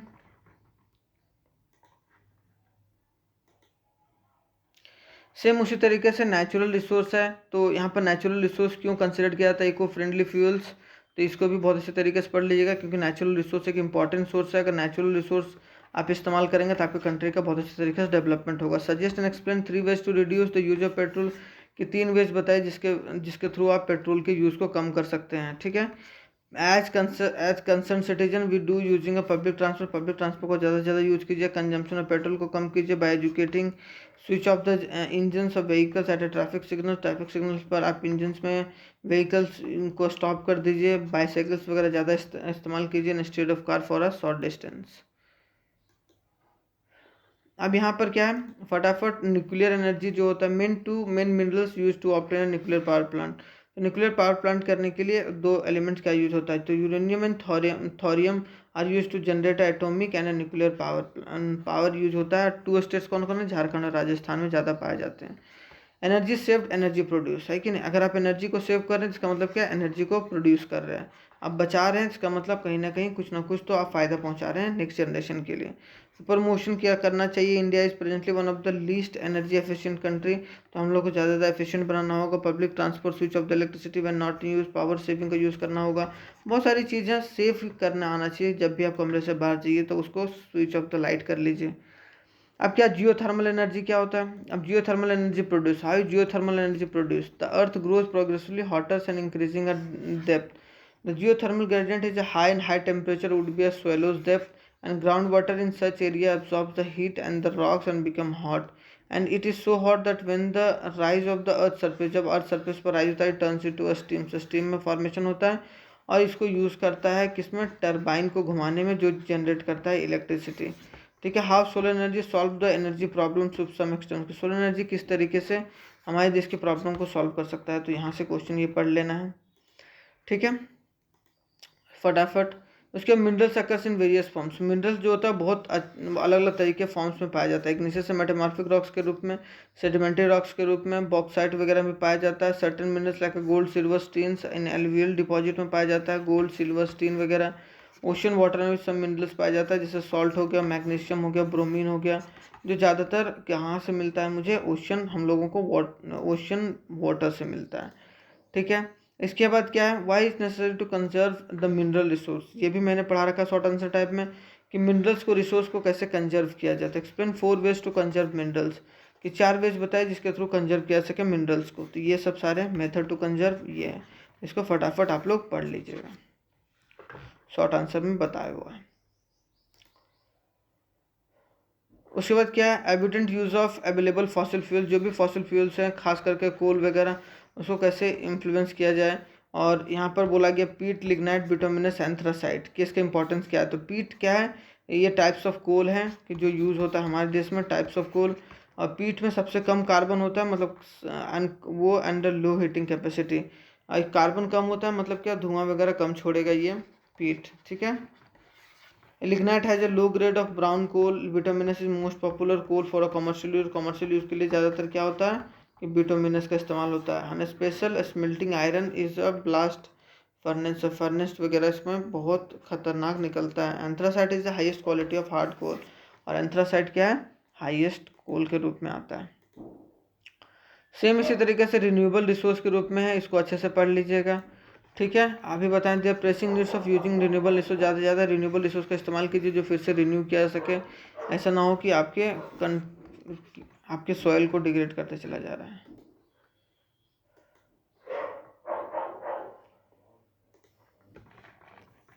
सेम उसी तरीके से नेचुरल रिसोर्स है, तो यहाँ पर नेचुरल रिसोर्स क्यों कंसिडर किया जाता है, इको फ्रेंडली फ्यूल्स, तो इसको भी बहुत अच्छे तरीके से पढ़ लीजिएगा, क्योंकि नेचुरल रिसोर्स एक इंपॉर्टेंट सोर्स है। अगर नेचुरल रिसोर्स आप इस्तेमाल करेंगे तो आपके कंट्री का बहुत अच्छे तरीके से डेवलपमेंट होगा। Suggest and explain three ways to reduce the use of petrol, कि तीन वेज बताए जिसके थ्रू आप पेट्रोल के यूज़ को कम कर सकते हैं। ठीक है, as concern citizen we do using a public transport को ज़्यादा से ज़्यादा यूज़ कीजिए। कंजम्पशन ऑफ पेट्रोल को कम कीजिए by educating. Switch off the engines of vehicles at a traffic signals पर आप इंजन्स में व्हीकल्स को स्टॉप कर दीजिए। बाईसाइकिल्स वगैरह ज़्यादा इस्तेमाल कीजिए instead of car for a short distance. अब यहाँ पर क्या है, फटाफट न्यूक्लियर एनर्जी जो होता है, main minerals use to obtain nuclear power plant. तो न्यूक्लियर पावर प्लांट करने के लिए दो एलिमेंट्स का यूज होता है, तो uranium and thorium are use to generate atomic and nuclear power use होता है। टू स्टेट्स कौन कौन है, झारखंड और राजस्थान में ज़्यादा पाए जाते हैं। एनर्जी सेव्ड एनर्जी प्रोड्यूस, है कि नहीं। अगर आप एनर्जी को सेव कर रहे हैं इसका मतलब क्या, एनर्जी को प्रोड्यूस कर रहे हैं। आप बचा रहे हैं इसका मतलब कहीं ना कहीं कुछ ना कुछ तो आप फ़ायदा पहुंचा रहे हैं नेक्स्ट जनरेशन के लिए। प्रमोशन क्या करना चाहिए, India is presently one of the least energy efficient country, तो हम लोग को ज़्यादा एफिशिएंट बनाना होगा। Public transport, switch off the electricity when not in use, power saving का यूज़ करना होगा। बहुत सारी चीज़ें सेव करना आना चाहिए, जब भी आप कमरे से बाहर जाइए तो उसको स्विच ऑफ द लाइट कर लीजिए। अब क्या जियोथर्मल एनर्जी क्या होता है, अब geothermal energy produce, how geothermal energy produce, the earth grows progressively hotter and increasing a depth, the geothermal gradient is a high and high temperature would be a swallow's depth and groundwater in such area absorbs the heat and the rocks and become hot, and it is so hot that when the rise of the earth surface, जब earth surface पर rise होता है, turns into a steam, से steam में formation होता है, और इसको यूज़ करता है किसमें, टरबाइन को घुमाने में, जो जनरेट करता है इलेक्ट्रिसिटी। ठीक है, how solar energy solve the energy problem to some extent, solar energy किस तरीके से हमारे देश की प्रॉब्लम को सॉल्व कर सकता है, तो यहाँ से क्वेश्चन ये पढ़ लेना है। ठीक है, फटाफट। उसके minerals occurs in various forms, minerals जो होता है बहुत अलग अलग तरीके फॉर्म्स में पाया जाता है। एक नीचे से मेटामॉर्फिक रॉक्स के रूप में, सेडिमेंट्री रॉक्स के रूप में, बॉक्साइट वगैरह में पाया जाता है। Certain minerals like gold silver tins in alluvial deposit में पाया जाता है, गोल्ड सिल्वर स्टीन वगैरह। ओशन वाटर में भी सब मिनरल्स पाया जाता है, जैसे सॉल्ट हो गया, मैग्नीशियम हो गया, ब्रोमीन हो गया, जो ज़्यादातर कहाँ से मिलता है मुझे, ओशन, हम लोगों को ओशन वाटर से मिलता है। ठीक है, इसके बाद क्या है, why is necessary to conserve the mineral resource, ये भी मैंने पढ़ा रखा शॉर्ट आंसर टाइप में, कि मिनरल्स को, रिसोर्स को कैसे कंजर्व किया जाता है। Explain 4 ways to conserve minerals, कि 4 वेज बताए जिसके थ्रू कंजर्व किया सके मिनरल्स को। तो ये सब सारे मेथड टू कंजर्व ये है, इसको फटाफट आप लोग पढ़ लीजिएगा, शॉर्ट आंसर में बताया हुआ है। उसके बाद क्या है, evident use of available fossil fuel, जो भी फॉसिल फ्यूल्स हैं खास करके कोल वगैरह, उसको कैसे इन्फ्लुएंस किया जाए। और यहाँ पर बोला गया पीट, लिग्नाइट, बिटुमिनस, एंथ्रासाइट, कि इसका इंपॉर्टेंस क्या है। तो पीट क्या है, ये टाइप्स ऑफ कोल हैं कि जो यूज़ होता है हमारे देश में, टाइप्स ऑफ कोल। और पीट में सबसे कम कार्बन होता है, मतलब वो अंडर लो हीटिंग कैपेसिटी, कार्बन कम होता है, मतलब क्या, धुआं वगैरह कम छोड़ेगा ये पीट। ठीक है, lignite has a low grade of brown coal, bituminous is most popular coal for a commercial use, commercial use के लिए ज़्यादातर क्या होता है कि बिटुमिनस का इस्तेमाल होता है। Special smelting iron is a blast furnace, furnace वगैरह इसमें बहुत खतरनाक निकलता है। Anthracite is the highest quality of hard coal, और एंथ्रासाइट क्या है, हाईएस्ट कोल के रूप में आता है। सेम इसी तरीके से रिन्यूएबल रिसोर्स के रूप में है, इसको अच्छे से पढ़ लीजिएगा। ठीक है, अभी बताएं दिया pressing needs of using renewable resource, ज़्यादा से ज़्यादा रिन्यूएबल रिसोर्स का इस्तेमाल कीजिए जो फिर से रिन्यू किया जा सके। ऐसा ना हो कि आपके सॉइल को डिग्रेड करते चला जा रहा है।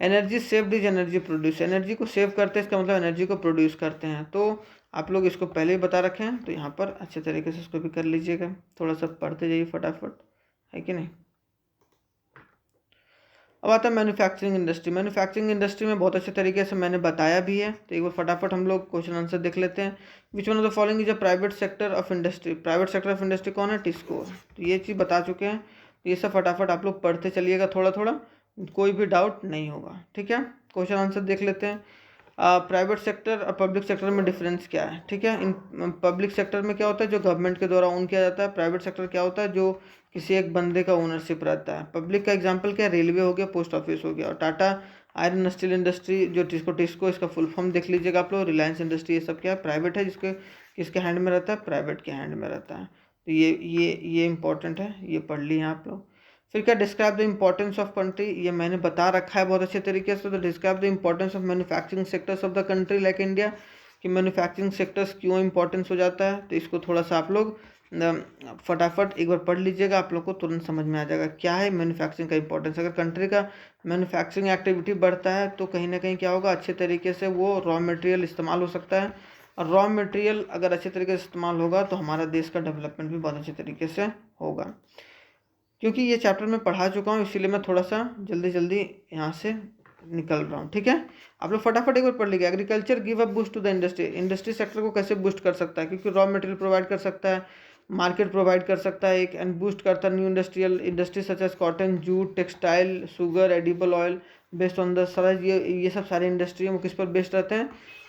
Energy saved is energy produce, energy को सेव करते हैं, इसका मतलब एनर्जी को प्रोड्यूस करते हैं। तो आप लोग इसको पहले ही बता रखे हैं, तो यहाँ पर अच्छे तरीके से इसको भी कर लीजिएगा, थोड़ा सा पढ़ते जाइए फटाफट, है कि नहीं। अब आता है मैन्युफैक्चरिंग इंडस्ट्री। मैन्युफैक्चरिंग इंडस्ट्री में बहुत अच्छे तरीके से मैंने बताया भी है, तो एक बार फटाफट हम लोग क्वेश्चन आंसर देख लेते हैं। विच one of the following is a private sector of industry, private sector of industry कौन है, टिस्को। तो ये चीज़ बता चुके हैं, तो ये सब फटाफट आप लोग पढ़ते चलिएगा, थोड़ा थोड़ा, कोई भी डाउट नहीं होगा। ठीक है, क्वेश्चन आंसर देख लेते हैं। प्राइवेट सेक्टर और पब्लिक सेक्टर में डिफरेंस क्या है। ठीक है, इन पब्लिक सेक्टर में क्या होता है, जो गवर्नमेंट के द्वारा ओन किया जाता है। प्राइवेट सेक्टर क्या होता है, जो किसी एक बंदे का ओनरशिप रहता है। पब्लिक का एग्जांपल क्या है, रेलवे हो गया, पोस्ट ऑफिस हो गया। और टाटा आयरन स्टील इंडस्ट्री, जो टिस्को, इसका फुल फॉर्म देख लीजिएगा आप लोग। रिलायंस इंडस्ट्री, ये सब क्या है, प्राइवेट है, जिसके किसके हैंड में रहता है, प्राइवेट के हैंड में रहता है। तो ये इंपॉर्टेंट है, ये पढ़ लिए आप लोग। फिर क्या, describe the importance of country, ये मैंने बता रखा है बहुत अच्छे तरीके से। तो describe the importance of manufacturing sectors of the country like India, कि मैन्युफैक्चरिंग सेक्टर्स क्यों इंपॉर्टेंस हो जाता है। तो इसको थोड़ा सा आप लोग फटाफट एक बार पढ़ लीजिएगा, आप लोग को तुरंत समझ में आ जाएगा क्या है मैन्युफैक्चरिंग का इंपॉर्टेंस। अगर कंट्री का मैन्युफैक्चरिंग एक्टिविटी बढ़ता है तो कहीं ना कहीं क्या होगा, अच्छे तरीके से वो रॉ मटेरियल इस्तेमाल हो सकता है। और रॉ मटेरियल अगर अच्छे तरीके से इस्तेमाल होगा तो हमारा देश का डेवलपमेंट भी बहुत अच्छे तरीके से होगा। क्योंकि ये चैप्टर मैं पढ़ा चुका हूँ, इसीलिए मैं थोड़ा सा जल्दी जल्दी यहाँ से निकल रहा हूँ। ठीक है, आप लोग फटाफट एक बार पढ़ लीजिए। Agriculture give a boost to the industry, industry sector को कैसे बूस्ट कर सकता है, क्योंकि रॉ मटेरियल प्रोवाइड कर सकता है, मार्केट प्रोवाइड कर सकता है एक, एंड बूस्ट करता है new industrial industry such as cotton, jute, textile, sugar, edible oil, based on the सारा ये सब सारे इंडस्ट्री वो किस पर बेस्ड रहते हैं,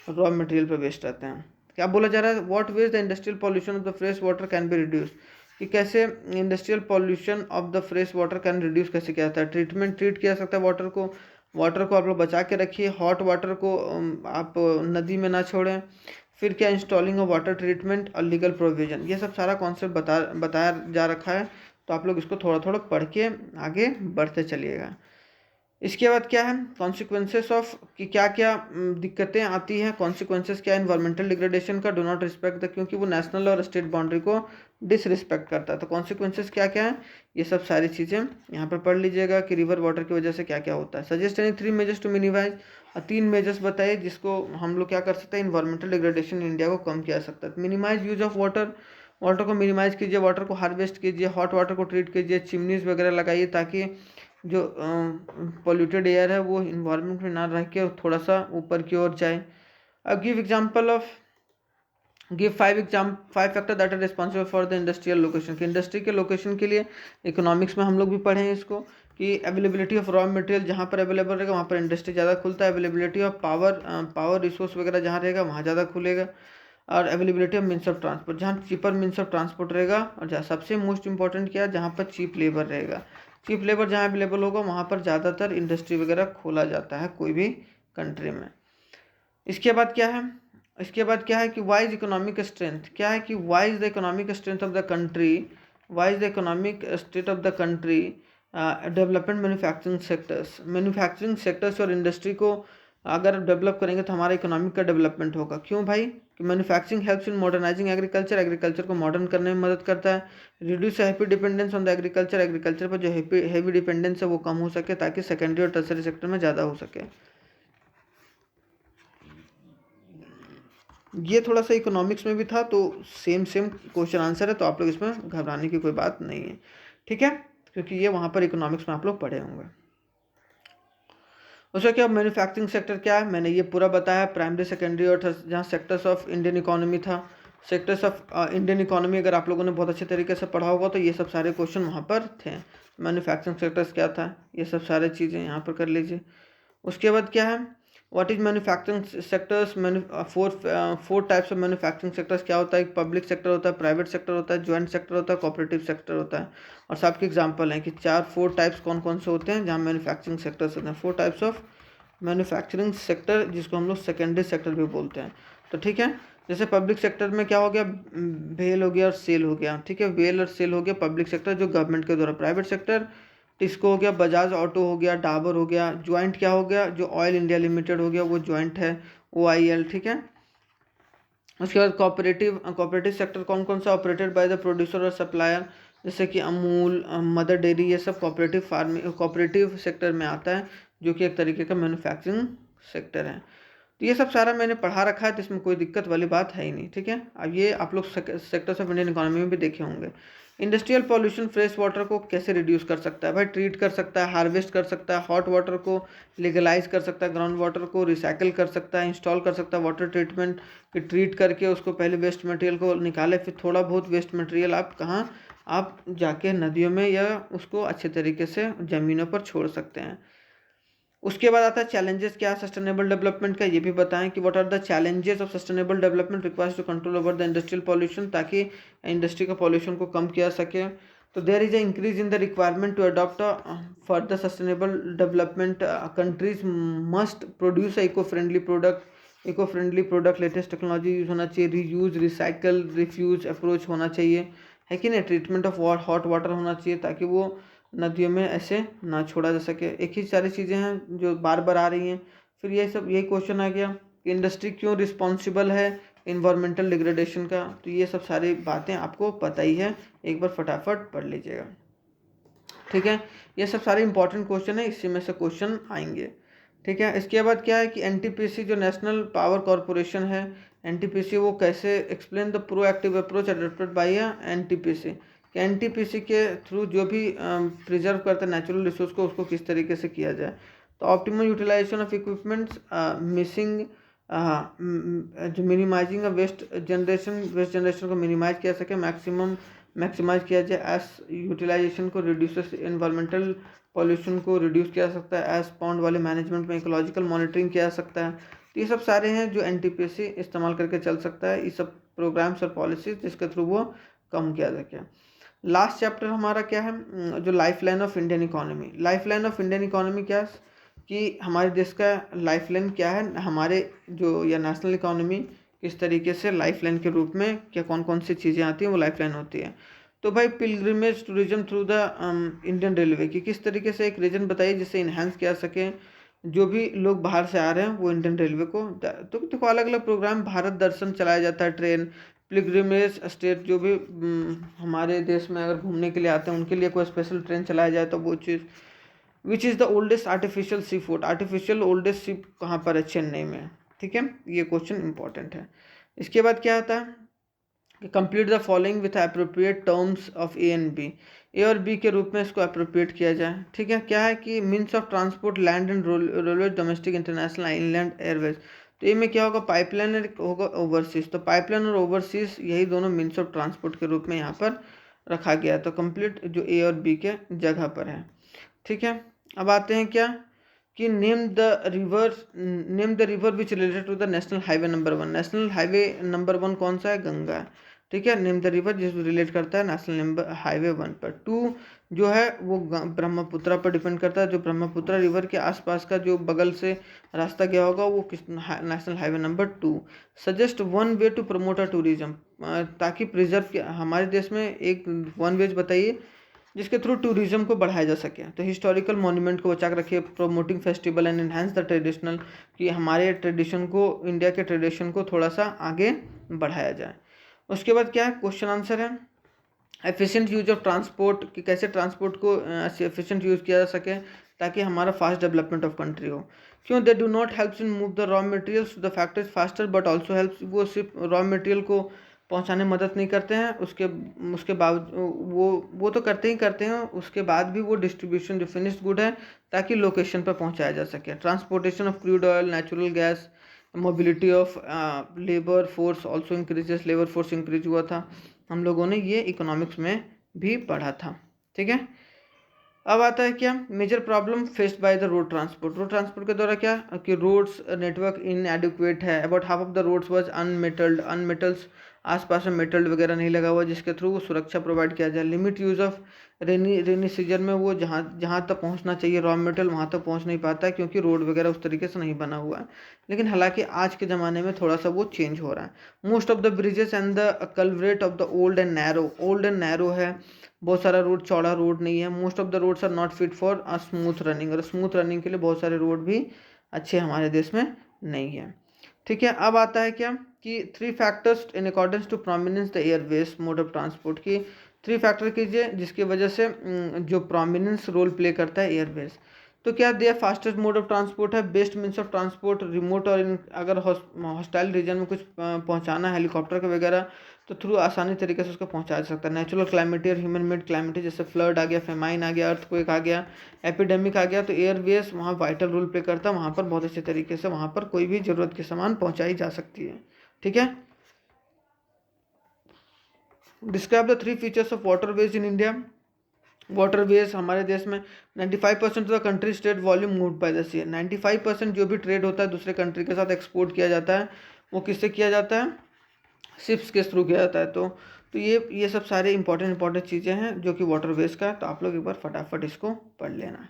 रॉ मटेरियल पर बेस्ड रहते हैं। क्या बोला जा रहा है, what ways the industrial pollution of the fresh water can be reduce, कि कैसे industrial pollution of the fresh water can reduce कैसे किया जाता है। ट्रीट किया सकता है वाटर को आप लोग बचा के रखिए, हॉट वाटर को आप नदी में ना छोड़ें। फिर क्या, इंस्टॉलिंग ऑफ वाटर ट्रीटमेंट और लीगल प्रोविजन, ये सब सारा कॉन्सेप्ट बताया जा रखा है। तो आप लोग इसको थोड़ा थोड़ा पढ़ के आगे बढ़ते चलिएगा। इसके बाद क्या है, कॉन्सिक्वेंसेस ऑफ, कि क्या क्या दिक्कतें आती हैं। कॉन्सिक्वेंसेस क्या है इन्वायरमेंटल डिग्रेडेशन का, डो नॉट रिस्पेक्ट द, क्योंकि वो नेशनल और स्टेट बाउंड्री को डिसरिस्पेक्ट करता है। तो कॉन्सिक्वेंसेस क्या क्या है, ये सब सारी चीज़ें यहाँ पर पढ़ लीजिएगा कि रिवर वाटर की वजह से क्या क्या होता है। Suggest any 3 measures to minimise 3 measures बताइए जिसको हम लोग क्या कर सकते हैं, इन्वायरमेंटल डिग्रेडेशन इन इंडिया को कम किया जा सकता है। Minimise use of water, water को मिनिमाइज कीजिए, वाटर को हार्वेस्ट कीजिए, हॉट वाटर को ट्रीट कीजिए, चिमनीज वगैरह लगाइए ताकि जो पॉल्यूटेड एयर है वो इन्वायरमेंट में ना रह के थोड़ा सा ऊपर की ओर जाए। अब give 5 factor that are responsible for the industrial location, कि इंडस्ट्री के लोकेशन के लिए इकोनॉमिक्स में हम लोग भी पढ़े हैं इसको, कि अवेलेबिलिटी ऑफ रॉ मटेरियल जहाँ पर अवेलेबल रहेगा वहाँ पर इंडस्ट्री ज़्यादा खुलता है, अवेलेबिलिटी ऑफ पावर रिसोर्स वगैरह जहाँ रहेगा वहाँ ज़्यादा खुलेगा, और availability of means of transport, जहाँ चीपर मीन्स ऑफ ट्रांसपोर्ट रहेगा, और जहाँ सबसे मोस्ट इंपॉर्टेंट क्या है, जहाँ पर चीप लेबर रहेगा। चीप लेबर जहाँ अवेलेबल होगा वहाँ पर ज़्यादातर इंडस्ट्री वगैरह खोला जाता है कोई भी कंट्री में। इसके बाद क्या है कि वाई इज इकोनॉमिक स्ट्रेंथ, क्या है कि why is the economic strength of the country, why is the economic state of the country development manufacturing sectors और इंडस्ट्री को अगर डेवलप करेंगे तो हमारा इकोनॉमिक का डेवलपमेंट होगा। क्यों भाई, कि manufacturing helps in modernising agriculture, agriculture को मॉडर्न करने में मदद करता है। Reduce heavy dependence on the agriculture, agriculture पर जो हैवी डिपेंडेंस है वो कम हो सके ताकि सेकेंडरी और टर्सरी सेक्टर में ज़्यादा हो सके। ये थोड़ा सा इकोनॉमिक्स में भी था तो सेम क्वेश्चन आंसर है, तो आप लोग इसमें घबराने की कोई बात नहीं है, ठीक है, क्योंकि ये वहाँ पर इकोनॉमिक्स में आप लोग पढ़े होंगे। उसका क्या मैन्युफैक्चरिंग सेक्टर क्या है, मैंने ये पूरा बताया, प्राइमरी सेकेंडरी और जहाँ सेक्टर्स ऑफ इंडियन इकोनॉमी था। सेक्टर्स ऑफ इंडियन इकोनॉमी अगर आप लोगों ने बहुत अच्छे तरीके से पढ़ा होगा तो ये सब सारे क्वेश्चन वहाँ पर थे। मैन्युफैक्चरिंग सेक्टर्स क्या था, ये सब सारे चीज़ें यहाँ पर कर लीजिए। उसके बाद क्या है, what is manufacturing sectors, four types of manufacturing sectors क्या होता है, एक पब्लिक सेक्टर होता है, प्राइवेट सेक्टर होता है, ज्वाइंट सेक्टर होता है, कोऑपरेटिव सेक्टर होता है। और सबके एग्जांपल हैं कि 4 टाइप्स कौन कौन से होते हैं जहाँ मैन्युफैक्चरिंग सेक्टर्स होते हैं। 4 टाइप्स ऑफ मैन्युफैक्चरिंग सेक्टर जिसको हम लोग सेकेंडरी सेक्टर भी बोलते हैं। तो ठीक है, जैसे पब्लिक सेक्टर में क्या हो गया, वेल हो गया और सेल हो गया, ठीक है, वेल और सेल हो गया पब्लिक सेक्टर जो गवर्नमेंट के द्वारा। प्राइवेट सेक्टर टिस्को हो गया, बजाज ऑटो हो गया, डाबर हो गया। ज्वाइंट क्या हो गया, जो ऑयल इंडिया लिमिटेड हो गया वो ज्वाइंट है, OIL, ठीक है। उसके बाद कोऑपरेटिव सेक्टर कौन कौन सा, ऑपरेटेड बाय द प्रोड्यूसर और सप्लायर, जैसे कि अमूल, मदर डेयरी, ये सब कोऑपरेटिव सेक्टर में आता है जो कि एक तरीके का मैन्युफैक्चरिंग सेक्टर है। तो ये सब सारा मैंने पढ़ा रखा है तो इसमें कोई दिक्कत वाली बात है ही नहीं, ठीक है। अब ये आप लोग सेक्टर्स ऑफ इंडियन इकोनॉमी में भी देखे होंगे। इंडस्ट्रियल पॉल्यूशन फ्रेश वाटर को कैसे रिड्यूस कर सकता है भाई, ट्रीट कर सकता है, हार्वेस्ट कर सकता है, हॉट वाटर को लीगलाइज कर सकता है, ग्राउंड वाटर को रिसाइकिल कर सकता है, इंस्टॉल कर सकता है वाटर ट्रीटमेंट कि ट्रीट करके उसको पहले वेस्ट मटेरियल को निकाले, फिर थोड़ा बहुत वेस्ट मटेरियल आप कहाँ, आप जाके नदियों में या उसको अच्छे तरीके से ज़मीनों पर छोड़ सकते हैं। उसके बाद आता है चैलेंजेस क्या है सस्टेनेबल डेवलपमेंट का, ये भी बताएं कि what are the challenges of sustainable development requires to control over the industrial pollution, ताकि इंडस्ट्री का पॉल्यूशन को कम किया सके। तो there is a increase in the requirement to adopt further sustainable development, countries must produce eco friendly product, latest technology use होना चाहिए, reuse, recycle, refuse approach होना चाहिए, है कि नहीं। ट्रीटमेंट ऑफ हॉट वाटर होना चाहिए ताकि वो नदियों में ऐसे ना छोड़ा जा सके। एक ही सारी चीज़ें हैं जो बार बार आ रही हैं। फिर यही क्वेश्चन आ गया कि इंडस्ट्री क्यों रिस्पॉन्सिबल है इन्वायरमेंटल डिग्रेडेशन का, तो ये सब सारी बातें आपको पता ही है, एक बार फटाफट पढ़ लीजिएगा, ठीक है। ये सब सारे इंपॉर्टेंट क्वेश्चन है, इसी में से क्वेश्चन आएंगे, ठीक है। इसके बाद क्या है कि NTPC जो नेशनल पावर कॉरपोरेशन है, NTPC वो कैसे explain the proactive approach adopted by NTPC, कि NTPC के थ्रू जो भी प्रिजर्व करते हैं नेचुरल रिसोर्स को उसको किस तरीके से किया जाए। तो optimal utilisation of equipments, missing जो मिनिमाइजिंग वेस्ट जनरेशन को मिनिमाइज किया सके, मैक्सिमाइज किया जाए, एस यूटिलाइजेशन को रिड्यूस, इन्वायरमेंटल पॉल्यूशन को रिड्यूस किया जा सकता है, एस पॉन्ड वाले मैनेजमेंट में इकोलॉजिकल मॉनिटरिंग किया जा सकता है। तो ये सब सारे हैं जो NTPC इस्तेमाल करके चल सकता है, ये सब प्रोग्राम्स और पॉलिसीज जिसके थ्रू वो कम किया जा सके। लास्ट चैप्टर हमारा क्या है, जो lifeline of Indian economy. Lifeline of Indian economy क्या है कि हमारे देश का लाइफलाइन क्या है, हमारे जो या नेशनल इकोनॉमी किस तरीके से लाइफलाइन के रूप में क्या कौन कौन सी चीज़ें आती हैं वो लाइफलाइन होती है। तो भाई pilgrimage tourism through the Indian railway की किस तरीके से एक रीजन बताइए जिससे इन्हांस किया सके, जो भी लोग बाहर से आ रहे हैं वो इंडियन रेलवे को। तो देखो अलग अलग प्रोग्राम, भारत दर्शन चलाया जाता है ट्रेन, पिलग्रिमेज स्टेट जो भी हमारे देश में अगर घूमने के लिए आते हैं उनके लिए कोई स्पेशल ट्रेन चलाया जाए तो वो चीज़। Which is the oldest artificial sea port, artificial oldest sea कहाँ पर है, चेन्नई में, ठीक है, ये क्वेश्चन इंपॉर्टेंट है। इसके बाद क्या आता है कि complete the following with appropriate terms of A and B, A और बी के रूप में इसको अप्रोप्रिएट किया जाए, ठीक है। क्या है कि means of transport land and railway domestic international inland airways, तो ये में क्या होगा, पाइपलाइन होगा ओवरसीज, तो पाइपलाइन और ओवरसीज यही दोनों मीन्स ऑफ ट्रांसपोर्ट के रूप में यहाँ पर रखा गया है, तो कंप्लीट जो ए और बी के जगह पर है, ठीक है। अब आते हैं क्या कि name the river which related to the national highway number 1, national highway number 1 कौन सा है, गंगा है, ठीक है। नेम द रिवर जिस रिलेट करता है नेशनल नंबर हाईवे 1 पर। 2 जो है वो ब्रह्मपुत्रा पर डिपेंड करता है, जो ब्रह्मपुत्रा रिवर के आसपास का जो बगल से रास्ता गया होगा वो किस national highway number 2। Suggest one way to promote a tourism, ताकि प्रिजर्व हमारे देश में एक वन वेज बताइए जिसके थ्रू टूरिज्म को बढ़ाया जा सके, तो हिस्टोरिकल मॉन्यूमेंट को बचा कर रखिए, promoting festival and enhance the traditional, कि हमारे ट्रेडिशन को, इंडिया के ट्रेडिशन को थोड़ा सा आगे बढ़ाया जाए। उसके बाद क्या है, क्वेश्चन आंसर है एफिशिएंट यूज ऑफ ट्रांसपोर्ट, कि कैसे ट्रांसपोर्ट को एफिशिएंट यूज़ किया जा सके ताकि हमारा फास्ट डेवलपमेंट ऑफ कंट्री हो। क्यों, they do not helps in move the raw materials to the factories faster but also helps, वो सिर्फ रॉ मटेरियल को पहुंचाने में मदद नहीं करते हैं, उसके बावजूद वो तो करते ही करते हैं, उसके बाद भी वो डिस्ट्रीब्यूशन जो फिनिश्ड गुड है ताकि लोकेशन पर पहुंचाया जा सके। Transportation of crude oil, natural gas, mobility of labour force also increases, labour force increase हुआ था, हम लोगों ने ये इकोनॉमिक्स में भी पढ़ा था, ठीक है। अब आता है क्या, major problem faced by the road transport, road transport के द्वारा क्या कि रोड्स नेटवर्क इनएडिक्वेट है, about half of the roads was unmetalled, आसपास में मेटल वगैरह नहीं लगा हुआ जिसके थ्रू वो सुरक्षा प्रोवाइड किया जाए। Limit use of rainy season में वो जहाँ तक पहुँचना चाहिए रॉ मेटेरियल वहाँ तक पहुँच नहीं पाता है क्योंकि रोड वगैरह उस तरीके से नहीं बना हुआ है, लेकिन हालांकि आज के ज़माने में थोड़ा सा वो चेंज हो रहा है। Most of the bridges and the culverts of the old and narrow है, बहुत सारा रोड चौड़ा रोड नहीं है। Most of the roads are not fit for a smooth running, और स्मूथ रनिंग के लिए बहुत सारे रोड भी अच्छे हमारे देश में नहीं है, ठीक है। अब आता है क्या कि 3 factors in accordance to prominence the airways mode of transport, की 3 फैक्टर कीजिए जिसकी वजह से जो प्रोमिनेंस रोल प्ले करता है एयरवेज। तो क्या दिया, फास्टेस्ट मोड ऑफ ट्रांसपोर्ट है, best means of transport, remote और अगर हॉस्टाइल रीजन में कुछ पहुंचाना है हेलीकॉप्टर के वगैरह तो थ्रू आसानी तरीके से उसको पहुंचा जा सकता है। नेचुरल क्लाइमेटी और ह्यूमन मेड क्लाइमेटी, जैसे फ्लड आ गया, फेमाइन आ गया, अर्थक्वेक आ गया, एपिडेमिक आ गया, तो एयरवेज वहाँ वाइटल रोल प्ले करता है, वहाँ पर बहुत अच्छे तरीके से वहाँ पर कोई भी ज़रूरत की सामान पहुँचाई जा सकती है, ठीक है। Describe the 3 features of waterways in India, waterways हमारे देश में 95% of the country state volume moved by the sea, 95% जो भी ट्रेड होता है दूसरे कंट्री के साथ एक्सपोर्ट किया जाता है वो किससे किया जाता है, शिप्स के थ्रू किया जाता है। तो ये सब सारे इंपॉर्टेंट चीज़ें हैं जो कि वाटरवेज का, तो आप लोग एक बार फटाफट इसको पढ़ लेना है,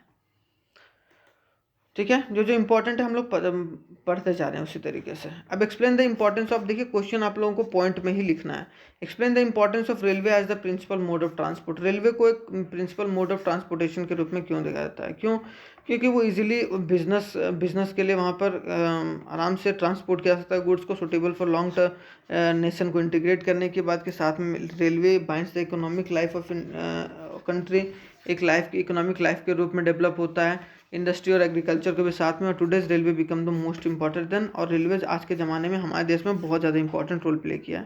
ठीक है। जो जो इंपॉर्टेंट है हम लोग पढ़ते जा रहे हैं उसी तरीके से। अब एक्सप्लेन द इंपॉर्टेंस ऑफ, देखिए क्वेश्चन आप लोगों को पॉइंट में ही लिखना है। Explain the importance of railway as the principal mode of transport, railway को एक प्रिंसिपल मोड ऑफ ट्रांसपोर्टेशन के रूप में क्यों देखा जाता है, क्यों, क्योंकि वो इजीली बिजनेस के लिए वहाँ पर आराम से ट्रांसपोर्ट किया जा सकता है गुड्स को, suitable for long term nation को इंटीग्रेट करने के बाद के साथ में railway binds the economic life of country, एक इकोनॉमिक लाइफ के रूप में डेवलप होता है, इंडस्ट्री और एग्रीकल्चर को भी साथ में, और today's railway become the most important then, और रेलवेज आज के ज़माने में हमारे देश में बहुत ज़्यादा इंपॉर्टेंट रोल प्ले किया है।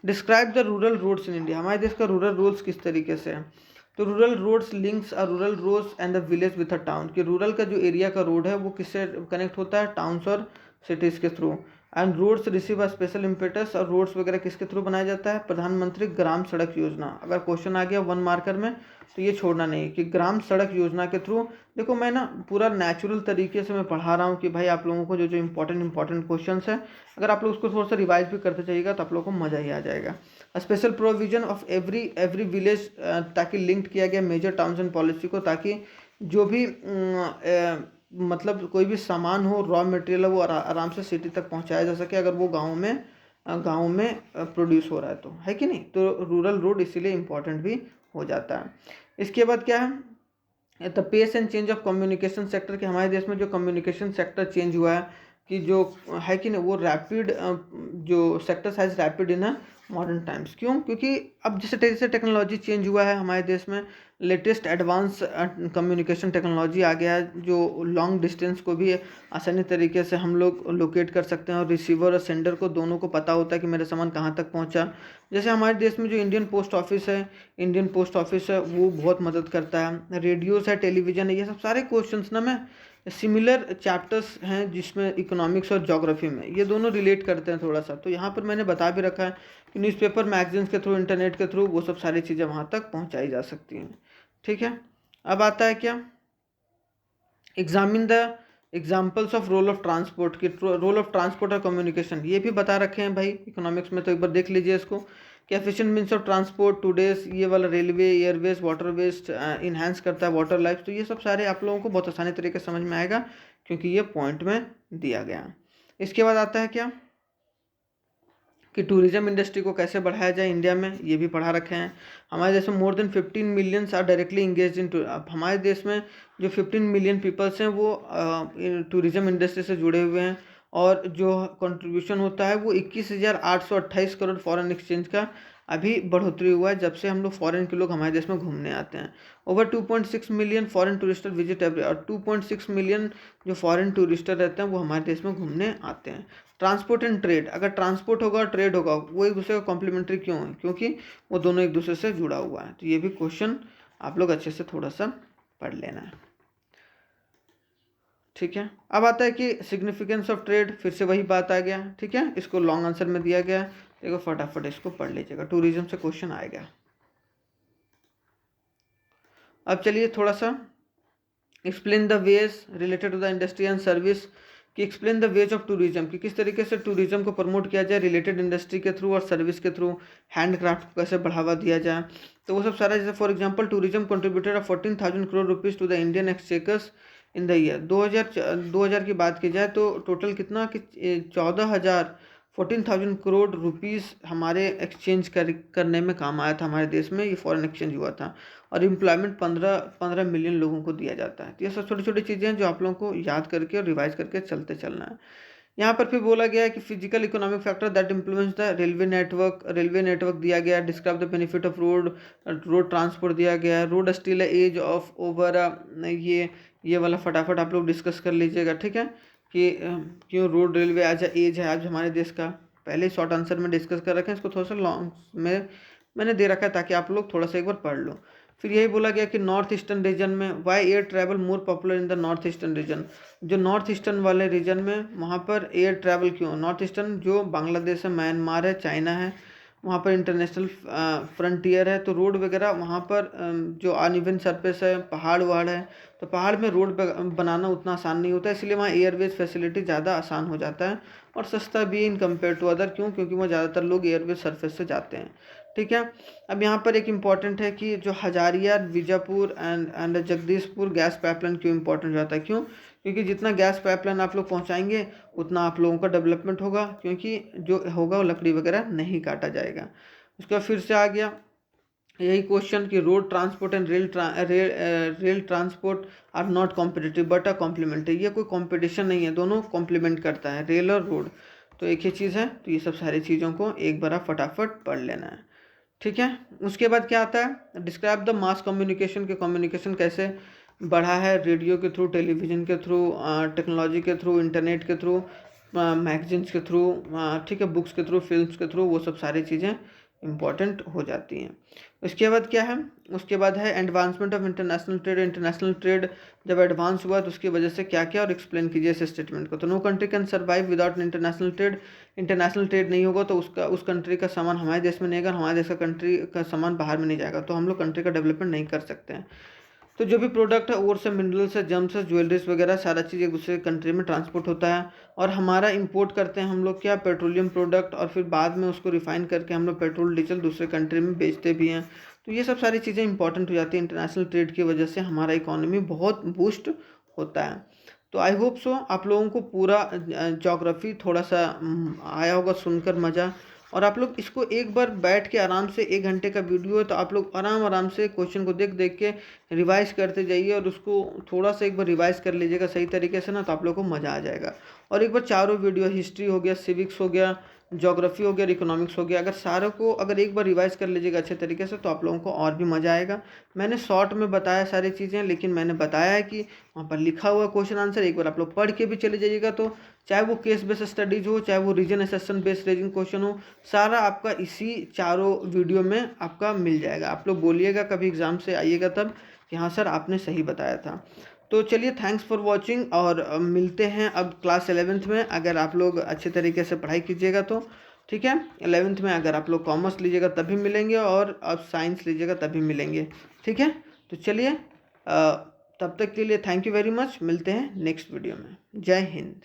Describe the rural roads in India, हमारे देश का रूरल रोड्स किस तरीके से है, तो rural roads links a rural roads and the village with a town, कि रूरल का जो एरिया का रोड है वो किससे कनेक्ट होता है, टाउन्स और सिटीज़ के through. And roads receive a special impetus, और रोड्स वगैरह किसके थ्रू बनाया जाता है, प्रधानमंत्री ग्राम सड़क योजना। अगर क्वेश्चन आ गया 1 मार्कर में तो ये छोड़ना नहीं कि ग्राम सड़क योजना के थ्रू, देखो मैं ना पूरा नेचुरल तरीके से मैं पढ़ा रहा हूँ कि भाई आप लोगों को जो जो इंपॉर्टेंट क्वेश्चंस है अगर आप लोग उसको थोड़ा सा रिवाइज भी करते जाइएगा तो आप लोगों को मज़ा ही आ जाएगा। Special provision of every village, ताकि लिंक्ड किया गया मेजर टाउन्स एंड पॉलिसी को, ताकि जो भी मतलब कोई भी सामान हो, रॉ मटेरियल है, वो आराम से सिटी तक पहुंचाया जा सके अगर वो गाँव में प्रोड्यूस हो रहा है तो, है कि नहीं। तो रूरल रोड इसीलिए इम्पोर्टेंट भी हो जाता है। इसके बाद क्या है, the pace and change of communication sector, कि हमारे देश में जो कम्युनिकेशन सेक्टर चेंज हुआ है कि जो है कि ना वो रैपिड, जो sectors has rapid in a modern times. क्यों? क्योंकि अब जैसे जैसे टेक्नोलॉजी चेंज हुआ है हमारे देश में, लेटेस्ट एडवांस कम्युनिकेशन टेक्नोलॉजी आ गया है, जो लॉन्ग डिस्टेंस को भी आसानी तरीके से हम लोग लोकेट कर सकते हैं, और रिसीवर और सेंडर को दोनों को पता होता है कि मेरा सामान कहाँ तक पहुँचा। जैसे हमारे देश में जो इंडियन पोस्ट ऑफिस है वो बहुत मदद करता है, रेडियोस है, टेलीविज़न है, ये सब सारे क्वेश्चंस ना मैं सिमिलर चैप्टर्स हैं जिसमें इकोनॉमिक्स और ज्योग्राफी में ये दोनों रिलेट करते हैं थोड़ा सा। तो यहाँ पर मैंने बता भी रखा है कि न्यूज़पेपर, मैगजीन्स के थ्रू, इंटरनेट के थ्रू वो सब सारी चीज़ें वहाँ तक पहुँचाई जा सकती हैं। ठीक है, अब आता है क्या, examine the examples of role of transport की, रोल ऑफ ट्रांसपोर्ट और कम्युनिकेशन ये भी बता रखे हैं भाई इकोनॉमिक्स में, तो एक बार देख लीजिए इसको कि efficient means of transport today's, ये वाला रेलवे, एयरवेज, वाटरवेज इन्हांस करता है वाटर लाइफ। तो ये सब सारे आप लोगों को बहुत आसानी तरीके से समझ में आएगा क्योंकि ये पॉइंट में दिया गया। इसके बाद आता है क्या कि टूरिज्म इंडस्ट्री को कैसे बढ़ाया जाए इंडिया में, ये भी पढ़ा रखे हैं। हमारे देश में more than 15 millions are directly engage in, अब हमारे देश में जो 15 मिलियन पीपल्स हैं वो टूरिज्म इंडस्ट्री से जुड़े हुए हैं, और जो कंट्रीब्यूशन होता है वो 21,828 करोड़ फॉरेन एक्सचेंज का अभी बढ़ोतरी हुआ है जब से हम लोग फॉरेन के लोग हमारे देश में घूमने आते हैं। Over 2.6 million foreign tourists visit every, और 2.6 मिलियन जो फॉरेन टूरिस्टर रहते हैं वो हमारे देश में घूमने आते हैं। ट्रांसपोर्ट एंड ट्रेड, अगर ट्रांसपोर्ट होगा और ट्रेड होगा वो एक दूसरे का कॉम्प्लीमेंट्री क्यों है? क्योंकि वो दोनों एक दूसरे से जुड़ा हुआ है। तो ये भी क्वेश्चन आप लोग अच्छे से थोड़ा सा पढ़ लेना है। ठीक है, अब आता है कि सिग्निफिकेंस ऑफ ट्रेड, फिर से वही बात आ गया। ठीक है, इसको लॉन्ग आंसर में दिया गया है, देखो फटाफट इसको पढ़ लीजिएगा, टूरिज्म से क्वेश्चन आएगा। अब चलिए थोड़ा सा explain the ways related to the industry and service, कि explain the ways of tourism, कि किस तरीके से टूरिज्म को प्रमोट किया जाए रिलेटेड इंडस्ट्री के थ्रू और सर्विस के थ्रू, हैंडक्राफ्ट को कैसे बढ़ावा दिया जाए। तो वो सब सारा, जैसे for example tourism contributed 14,000 crore rupees to the Indian exchequers in the year. 2000 की बात की जाए तो टोटल कितना कि 14,000 करोड़ रुपीज़ हमारे एक्सचेंज करने में काम आया था हमारे देश में, ये फॉरेन एक्सचेंज हुआ था, और एम्प्लॉयमेंट 15 मिलियन लोगों को दिया जाता है। तो ये सब छोटी छोटी चीज़ें हैं जो आप लोगों को याद करके और रिवाइज करके चलते चलना है। यहाँ पर फिर बोला गया है कि physical economic factor that influence the railway network दिया गया है, describe the benefit of road transport दिया गया है, road still age of over, ये वाला फटाफट आप लोग डिस्कस कर लीजिएगा। ठीक है, कि क्यों रोड रेलवे आज एज है आज हमारे देश का, पहले शॉर्ट आंसर में डिस्कस कर रखे हैं, इसको थोड़ा सा लॉन्ग में मैंने दे रखा है ताकि आप लोग थोड़ा सा एक बार पढ़ लो। फिर यही बोला गया कि नॉर्थ ईस्टर्न रीजन में why air travel more popular in the north eastern region, जो नॉर्थ ईस्टर्न वाले रीजन में वहाँ पर एयर ट्रैवल क्यों, नॉर्थ ईस्टर्न जो बांग्लादेश है, म्यांमार है, चाइना है, वहाँ पर इंटरनेशनल फ्रंटियर है, तो रोड वगैरह वहाँ पर जो अनइवन सरफेस है, पहाड़ वहाड़ है, तो पहाड़ में रोड बनाना उतना आसान नहीं होता है, इसलिए वहाँ एयरवेज फैसिलिटी ज़्यादा आसान हो जाता है और सस्ता भी इन कम्पेयर टू अदर। क्यों? क्योंकि वहाँ ज़्यादातर लोग एयरवेज सरफेस से जाते हैं। ठीक है, अब यहाँ पर एक इम्पॉर्टेंट है कि जो Hazaria, Bijapur and Jagdishpur gas pipeline क्यों इम्पोर्टेंट हो जाता है? क्यों? क्योंकि जितना गैस पाइपलाइन आप लोग पहुँचाएंगे उतना आप लोगों का डेवलपमेंट होगा, क्योंकि जो होगा वो लकड़ी वगैरह नहीं काटा जाएगा। उसका फिर से आ गया यही क्वेश्चन कि road transport and rail transport are not competitive but a complementary, ये कोई कॉम्पिटिशन नहीं है, दोनों कॉम्प्लीमेंट करता है, रेल और रोड तो एक ही चीज़ है। तो ये सब सारी चीज़ों को एक बार फटाफट पढ़ लेना है। ठीक है, उसके बाद क्या आता है, डिस्क्राइब द मास कम्युनिकेशन, के कम्युनिकेशन कैसे बढ़ा है, रेडियो के थ्रू, टेलीविज़न के थ्रू, टेक्नोलॉजी के थ्रू, इंटरनेट के थ्रू, मैगजीन्स के थ्रू, ठीक है, बुक्स के थ्रू, फिल्म्स के थ्रू, वो सब सारी चीज़ें इम्पॉर्टेंट हो जाती हैं। उसके बाद क्या है, उसके बाद है advancement of international trade. International trade जब एडवांस हुआ तो उसकी वजह से क्या क्या, और एक्सप्लेन कीजिए इस स्टेटमेंट को। तो no country can survive without international trade, international trade नहीं होगा तो उस कंट्री का सामान हमारे देश में नहीं आएगा, हमारे देश का कंट्री का सामान बाहर में नहीं जाएगा, तो हम लोग कंट्री का डेवलपमेंट नहीं कर सकते हैं। तो जो भी प्रोडक्ट है ओर से, मिनरल से, जम से, ज्वेलरीज वगैरह सारा चीज़ एक दूसरे कंट्री में ट्रांसपोर्ट होता है, और हमारा इंपोर्ट करते हैं हम लोग क्या, पेट्रोलियम प्रोडक्ट, और फिर बाद में उसको रिफाइन करके हम लोग पेट्रोल डीजल दूसरे कंट्री में बेचते भी हैं। तो ये सब सारी चीज़ें इंपॉर्टेंट हो जाती हैं, इंटरनेशनल ट्रेड की वजह से हमारा इकोनॉमी बहुत बूस्ट होता है। तो आई होप सो आप लोगों को पूरा ज्योग्राफी थोड़ा सा आया होगा सुनकर मज़ा, और आप लोग इसको एक बार बैठ के आराम से, 1 घंटे का वीडियो है तो आप लोग आराम से क्वेश्चन को देख देख के रिवाइज करते जाइए और उसको थोड़ा सा एक बार रिवाइज कर लीजिएगा सही तरीके से ना, तो आप लोग को मज़ा आ जाएगा। और एक बार चारों वीडियो, हिस्ट्री हो गया, सिविक्स हो गया, ज्योग्राफी हो गया, इकोनॉमिक्स हो गया, अगर सारों को अगर एक बार रिवाइज कर लीजिएगा अच्छे तरीके से तो आप लोगों को और भी मज़ा आएगा। मैंने शॉर्ट में बताया सारी चीज़ें, लेकिन मैंने बताया है कि वहाँ पर लिखा हुआ क्वेश्चन आंसर एक बार आप लोग पढ़ के भी चले जाइएगा, तो चाहे वो केस बेस्ड स्टडीज हो, चाहे वो reason assertion based reasoning question हो, सारा आपका इसी चारों वीडियो में आपका मिल जाएगा। आप लोग बोलिएगा कभी एग्ज़ाम से आइएगा तब कि हाँ सर आपने सही बताया था। तो चलिए, थैंक्स फॉर वॉचिंग, और मिलते हैं अब क्लास 11th में। अगर आप लोग अच्छे तरीके से पढ़ाई कीजिएगा तो ठीक है। 11th में अगर आप लोग कॉमर्स लीजिएगा तभी मिलेंगे, और अब साइंस लीजिएगा तभी मिलेंगे, ठीक है। तो चलिए, तब तक के लिए थैंक यू वेरी मच, मिलते हैं नेक्स्ट वीडियो में। जय हिंद।